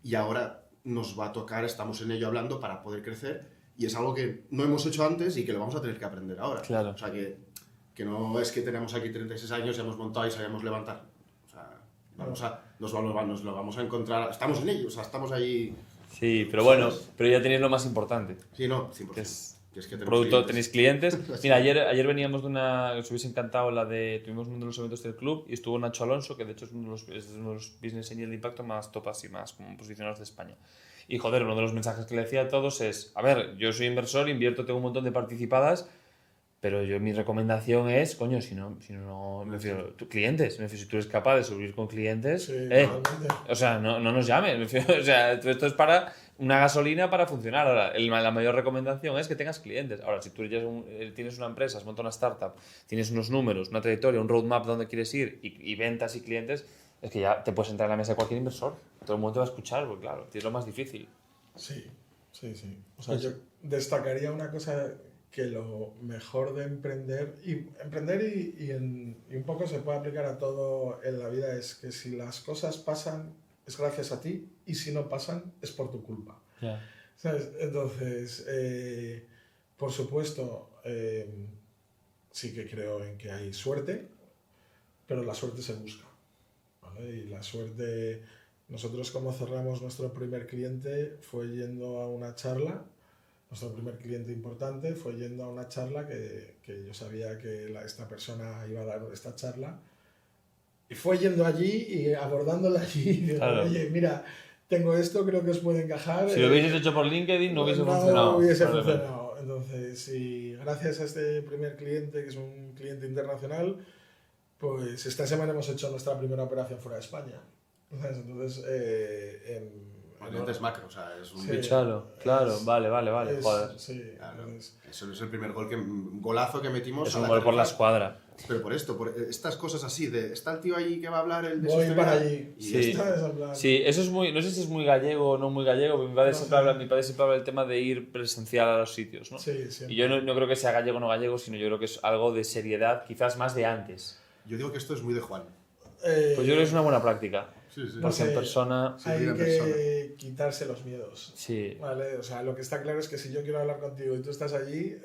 B: Y ahora nos va a tocar, estamos en ello hablando para poder crecer. Y es algo que no hemos hecho antes y que lo vamos a tener que aprender ahora.
C: Claro.
B: O sea, que no es que tenemos aquí 36 años y hemos montado y sabemos levantar. O sea, nos lo vamos a encontrar. Estamos en ello, o sea, estamos ahí.
C: Sí, pero bueno, pero ya tenéis lo más importante.
B: Sí, no, 100%.
C: Que es
B: Que es que tenemos
C: producto,
B: clientes.
C: tenéis clientes. Mira, ayer veníamos de os hubiese encantado tuvimos uno de los eventos del club y estuvo Nacho Alonso, que de hecho es uno de los business angel de impacto más topas y más como posicionados de España. Y joder, uno de los mensajes que le decía a todos es, a ver, yo soy inversor, invierto, tengo un montón de participadas, pero mi recomendación es, coño, si no me refiero, clientes, me refiero, si tú eres capaz de subir con clientes,
A: Sí, totalmente.
C: o sea, no nos llames, me refiero, o sea, esto es para una gasolina para funcionar. Ahora, la mayor recomendación es que tengas clientes. Ahora, si tú tienes una empresa, has montado una startup, tienes unos números, una trayectoria, un roadmap donde quieres ir y ventas y clientes, es que ya te puedes entrar en la mesa de cualquier inversor. Todo el mundo te va a escuchar, porque claro, es lo más difícil.
A: Sí. O sea, yo destacaría una cosa, que lo mejor de emprender y un poco se puede aplicar a todo en la vida, es que si las cosas pasan es gracias a ti y si no pasan es por tu culpa.
C: Ya.
A: ¿Sabes? Entonces, por supuesto, sí que creo en que hay suerte, pero la suerte se busca, ¿vale? Y la suerte, nosotros como cerramos nuestro primer cliente fue yendo a una charla Nuestro primer cliente importante fue yendo a una charla que yo sabía que esta persona iba a dar esta charla. Y fue yendo allí y abordándola allí. Y digo,
C: Claro.
A: oye, mira, tengo esto, creo que os puede encajar.
C: Si lo hubieses hecho por LinkedIn no hubiese funcionado.
A: No hubiese
C: probablemente.
A: funcionado. Entonces, y gracias a este primer cliente, que es un cliente internacional, pues esta semana hemos hecho nuestra primera operación fuera de España. ¿Sabes? Entonces,
B: Clientes macro, o sea, es un
A: Sí.
B: bicho.
C: Claro,
A: Es-
C: vale,
A: es-
C: joder.
A: Sí,
B: Claro.
A: entonces,
B: Eso es el primer golazo que metimos.
C: Es
B: al
C: un gol por la
B: aterrizar.
C: escuadra.
B: Pero por esto, por estas cosas así, de está el tío ahí que va a hablar el de
A: voy para
B: sostenibilidad,
A: allí.
B: y
C: Sí.
A: ¿Sabes? En plan,
C: Sí, eso es muy, no sé si es muy gallego o no muy gallego, pero mi padre siempre habla del tema de ir presencial a los sitios, ¿no?
A: sí, siempre.
C: Y yo no creo que sea gallego o no gallego, sino yo creo que es algo de seriedad, quizás más de antes.
B: Yo digo que esto es muy de Juan.
C: Pues yo creo que es una buena práctica.
B: Sí, sí.
A: No
C: Porque
A: sé.
C: en persona,
B: Sí,
A: Hay
B: en
A: que
B: persona.
A: quitarse los miedos.
C: sí.
A: Vale, o sea, lo que está claro es que si yo quiero hablar contigo y tú estás allí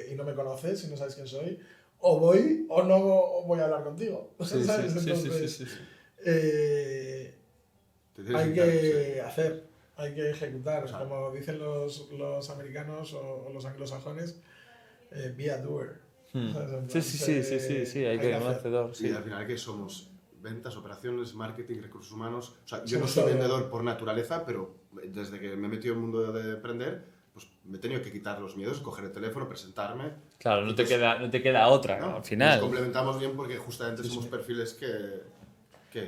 A: y no me conoces y no sabes quién soy, o voy o no voy a hablar contigo.
C: Sí,
A: ¿Sabes?
C: sí, sí,
A: Entonces,
C: sí.
B: Te tienes
A: hay
B: quitar,
A: que hacer, hay que ejecutar.
B: O sea,
A: Como dicen los americanos o los anglosajones, be a doer. ¿Sabes? En plan,
C: Sí, hay que un
A: hacer.
C: hacedor,
B: Sí,
C: sí.
B: al final que somos ventas, operaciones, marketing, recursos humanos. O sea, yo
A: Somos
B: no soy
A: todo.
B: vendedor por naturaleza, pero desde que me he metido en el mundo de emprender, pues me he tenido que quitar los miedos, coger el teléfono, presentarme.
C: Claro,
B: Y
C: no te
B: pues,
C: queda otra,
B: ¿no?
C: al
B: Nos
C: final.
B: complementamos bien porque justamente somos perfiles que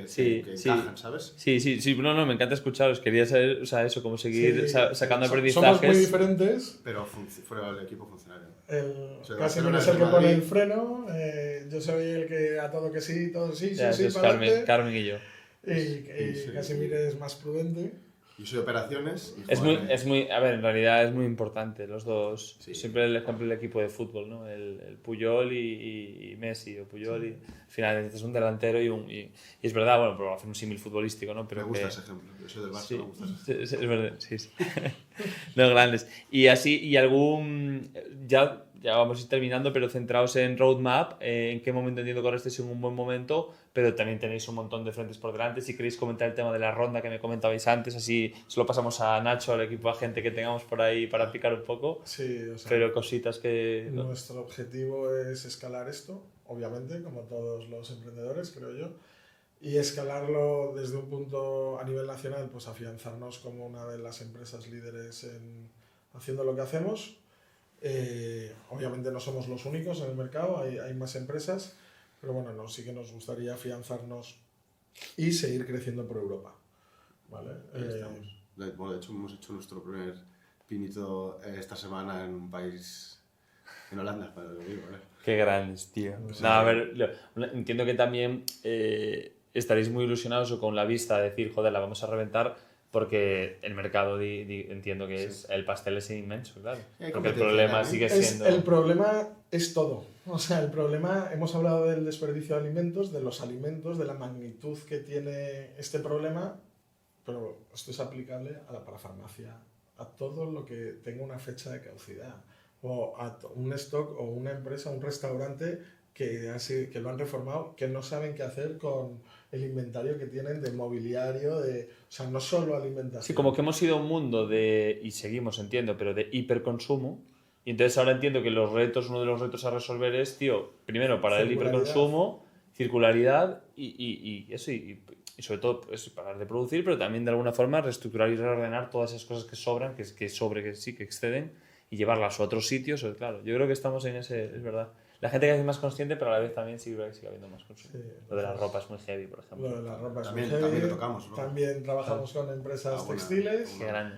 C: Sí, sí.
B: encajan, ¿sabes?
C: Sí, no, me encanta escucharos. Quería saber, o sea, eso, cómo seguir
A: Sí,
C: sacando
A: Somos muy
C: aprendizajes.
A: diferentes.
B: Pero fuera del equipo funcionario.
A: El,
B: sea,
A: Casimiro
B: Barcelona
A: es el
B: es
A: que
B: de
A: pone
B: Madrid.
A: el freno, yo soy el que a todo que sí, todo sí,
C: Ya,
A: sí,
C: eso es
A: para
C: Carmen,
A: adelante.
C: Carmen y yo.
A: Y
B: Sí.
A: Casimiro es más prudente.
B: Yo soy operaciones y
C: Es
B: Juan,
C: muy, a ver, en realidad es muy importante, los dos.
B: Sí.
C: Siempre el ejemplo del equipo de fútbol, ¿no? El Puyol y Messi, o Puyol y... Al final necesitas un delantero y es verdad, bueno, pero hacer un símil futbolístico, ¿no? Pero
B: me gusta
C: que-
B: ese ejemplo. Yo soy del Barça,
C: Sí,
B: me gusta ese ejemplo.
C: es verdad, sí. Los grandes. Y así, y algún... Ya vamos a ir terminando, pero centraos en roadmap, en qué momento entiendo que ahora estéis en un buen momento, pero también tenéis un montón de frentes por delante. Si queréis comentar el tema de la ronda que me comentabais antes, así se lo pasamos a Nacho, al equipo agente que tengamos por ahí para picar un poco,
A: Sí, o sea,
C: pero cositas que...
A: nuestro objetivo es escalar esto, obviamente, como todos los emprendedores, creo yo. Y escalarlo desde un punto a nivel nacional, pues afianzarnos como una de las empresas líderes haciendo lo que hacemos. Obviamente no somos los únicos en el mercado, hay más empresas, pero bueno, sí que nos gustaría afianzarnos y seguir creciendo por Europa. ¿Vale?
B: Ahí estamos. Bueno, de hecho, hemos hecho nuestro primer pinito esta semana en un país, en Holanda, para lo digo, ¿vale?
C: Qué grandes, tío.
A: Sí.
C: No, a ver, entiendo que también estaréis muy ilusionados o con la vista de decir, joder, la vamos a reventar, porque el mercado entiendo que es el pastel es inmenso, claro.
B: Hay
C: Porque el
B: competencia
C: problema
B: también.
C: sigue siendo...
A: El problema es todo. O sea, el problema, hemos hablado del desperdicio de alimentos, de los alimentos, de la magnitud que tiene este problema, pero esto es aplicable a la parafarmacia, a todo lo que tenga una fecha de caducidad, o a un stock o una empresa, un restaurante que lo han reformado, que no saben qué hacer con el inventario que tienen de mobiliario, o sea, no solo alimentación.
C: Sí, como que hemos ido a un mundo de, y seguimos, entiendo, pero de hiperconsumo. Y entonces ahora entiendo que uno de los retos a resolver es, tío, primero para el
A: Circularidad.
C: hiperconsumo, circularidad y eso, y sobre todo pues, parar de producir, pero también de alguna forma reestructurar y reordenar todas esas cosas que sobran, que exceden, y llevarlas a otros sitios. Claro, yo creo que estamos en ese, es verdad. La gente cada vez más consciente, pero a la vez también sigue habiendo más consumo.
A: Sí,
C: Lo de la ropa es muy heavy, por ejemplo.
A: Lo de la ropa es
B: También-
A: muy heavy.
B: también lo tocamos, ¿no?
A: También trabajamos con empresas
B: buena.
A: textiles.
C: Qué grande.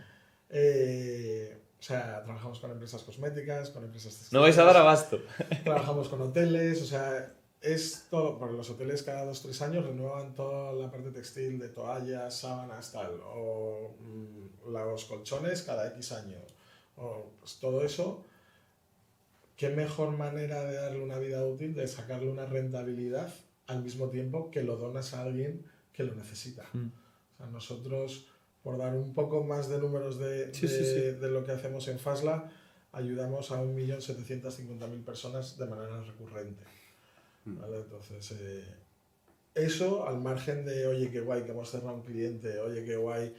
A: O sea, trabajamos con empresas cosméticas, con empresas textiles.
C: No vais a dar abasto.
A: Trabajamos con hoteles, o sea, es todo, porque los hoteles cada 2-3 años renuevan toda la parte textil de toallas, sábanas, tal, o los colchones cada X años, o pues, todo eso. ¿Qué mejor manera de darle una vida útil, de sacarle una rentabilidad al mismo tiempo que lo donas a alguien que lo necesita? O sea, nosotros, por dar un poco más de números de lo que hacemos en Fasla, ayudamos a 1.750.000 personas de manera recurrente. ¿Vale? Entonces, eso al margen de, oye, qué guay que hemos cerrado un cliente, oye, qué guay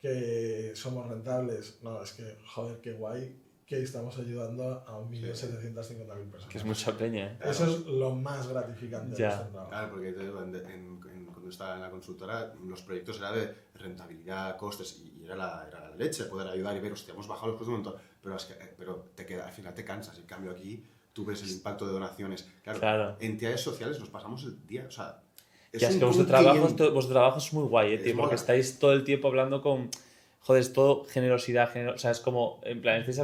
A: que somos rentables. No, es que, joder, qué guay que estamos ayudando a 1.750.000 personas.
C: Que es mucha peña, ¿eh?
A: Eso es lo más gratificante de nuestro trabajo.
B: Claro, porque cuando estaba en la consultora, los proyectos eran de rentabilidad, costes, y era la leche poder ayudar y ver, hostia, hemos bajado los costes un montón, pero al final te cansas. En cambio aquí tú ves el impacto de donaciones. Claro. Entidades sociales nos pasamos el día, o sea...
C: Es que vuestro trabajo es muy guay, tío, porque estáis todo el tiempo hablando con... Joder, es todo generosidad, o sea, es como, en plan, estáis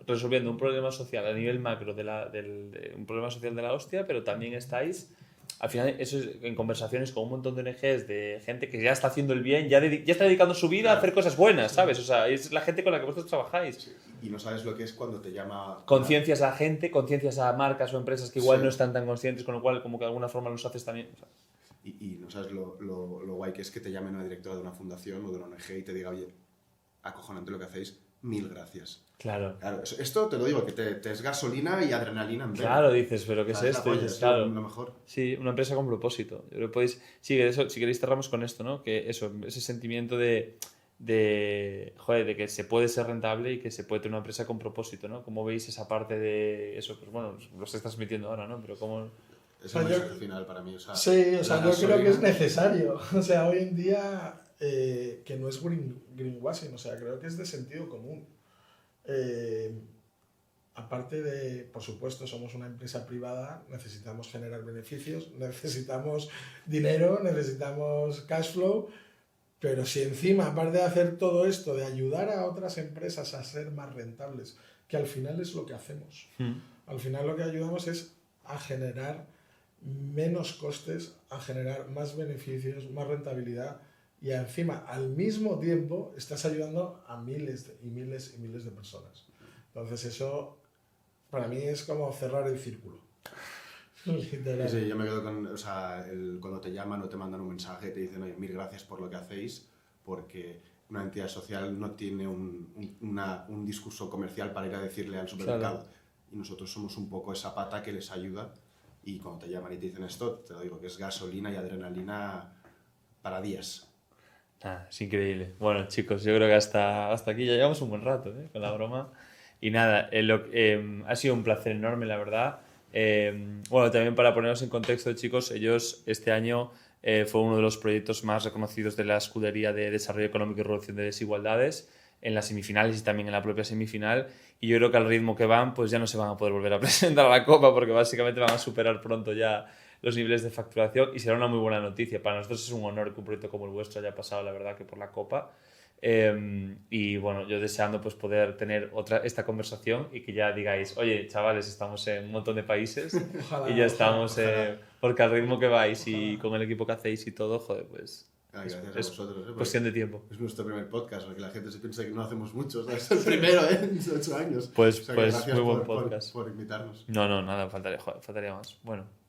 C: resolviendo un problema social a nivel macro de un problema social de la hostia, pero también estáis, al final, eso es en conversaciones con un montón de ONGs, de gente que ya está haciendo el bien, ya está dedicando su vida a hacer cosas buenas, ¿sabes? O sea, es la gente con la que vosotros trabajáis.
B: Sí. Y no sabes lo que es cuando te llama...
C: Conciencias a gente, conciencias a marcas o empresas que igual no están tan conscientes, con lo cual como que de alguna forma los haces también. O sea.
B: Y no sabes lo guay que es que te llame una directora de una fundación o de una ONG y te diga, oye, acojonante lo que hacéis, 1000 gracias.
C: Claro.
B: Esto te lo digo, que te es gasolina y adrenalina en vez.
C: Claro, dices, pero ¿qué es esto? Dices, claro.
B: Lo mejor.
C: Sí, una empresa con propósito. Yo creo que podéis... Sí, eso, si queréis cerramos con esto, ¿no? Que eso, ese sentimiento de que se puede ser rentable y que se puede tener una empresa con propósito, ¿no? ¿Cómo veis esa parte de eso? Pues bueno, lo estás transmitiendo ahora, ¿no? Pero ¿cómo...?
B: Es el mensaje final para mí. O sea,
A: sí, o sea, yo creo que es necesario. O sea, hoy en día... que no es greenwashing, o sea, creo que es de sentido común. Aparte de, por supuesto, somos una empresa privada, necesitamos generar beneficios, necesitamos dinero, necesitamos cash flow, pero si encima, aparte de hacer todo esto, de ayudar a otras empresas a ser más rentables, que al final es lo que hacemos, al final lo que ayudamos es a generar menos costes, a generar más beneficios, más rentabilidad, y encima, al mismo tiempo, estás ayudando a miles y miles y miles de personas. Entonces eso, para mí, es como cerrar el círculo. Literal.
B: Sí, yo me quedo con, o sea, cuando te llaman o te mandan un mensaje, te dicen, oye, 1000 gracias por lo que hacéis, porque una entidad social no tiene un discurso comercial para ir a decirle al supermercado. Claro. Y nosotros somos un poco esa pata que les ayuda, y cuando te llaman y te dicen esto, te lo digo, que es gasolina y adrenalina para días.
C: Es increíble. Bueno, chicos, yo creo que hasta aquí ya llevamos un buen rato con la broma. Y nada, ha sido un placer enorme, la verdad. Bueno, también para poneros en contexto, chicos, ellos este año fue uno de los proyectos más reconocidos de la escudería de Desarrollo Económico y Reducción de Desigualdades en las semifinales y también en la propia semifinal. Y yo creo que al ritmo que van, pues ya no se van a poder volver a presentar a la Copa, porque básicamente van a superar pronto ya los niveles de facturación, y será una muy buena noticia. Para nosotros es un honor que un proyecto como el vuestro haya pasado, la verdad, que por la Copa. Y bueno, yo deseando pues poder tener esta conversación y que ya digáis, oye, chavales, estamos en un montón de países ojalá, y ya estamos, porque al ritmo que vais y con el equipo que hacéis y todo, joder, pues...
B: Gracias a vosotros.
C: Cuestión de tiempo.
B: Es nuestro primer podcast, porque la gente se piensa que no hacemos muchos. Es el primero, en 8 años.
C: Pues,
B: o sea,
C: pues muy buen podcast.
B: por invitarnos.
C: No, nada, faltaría más. Bueno.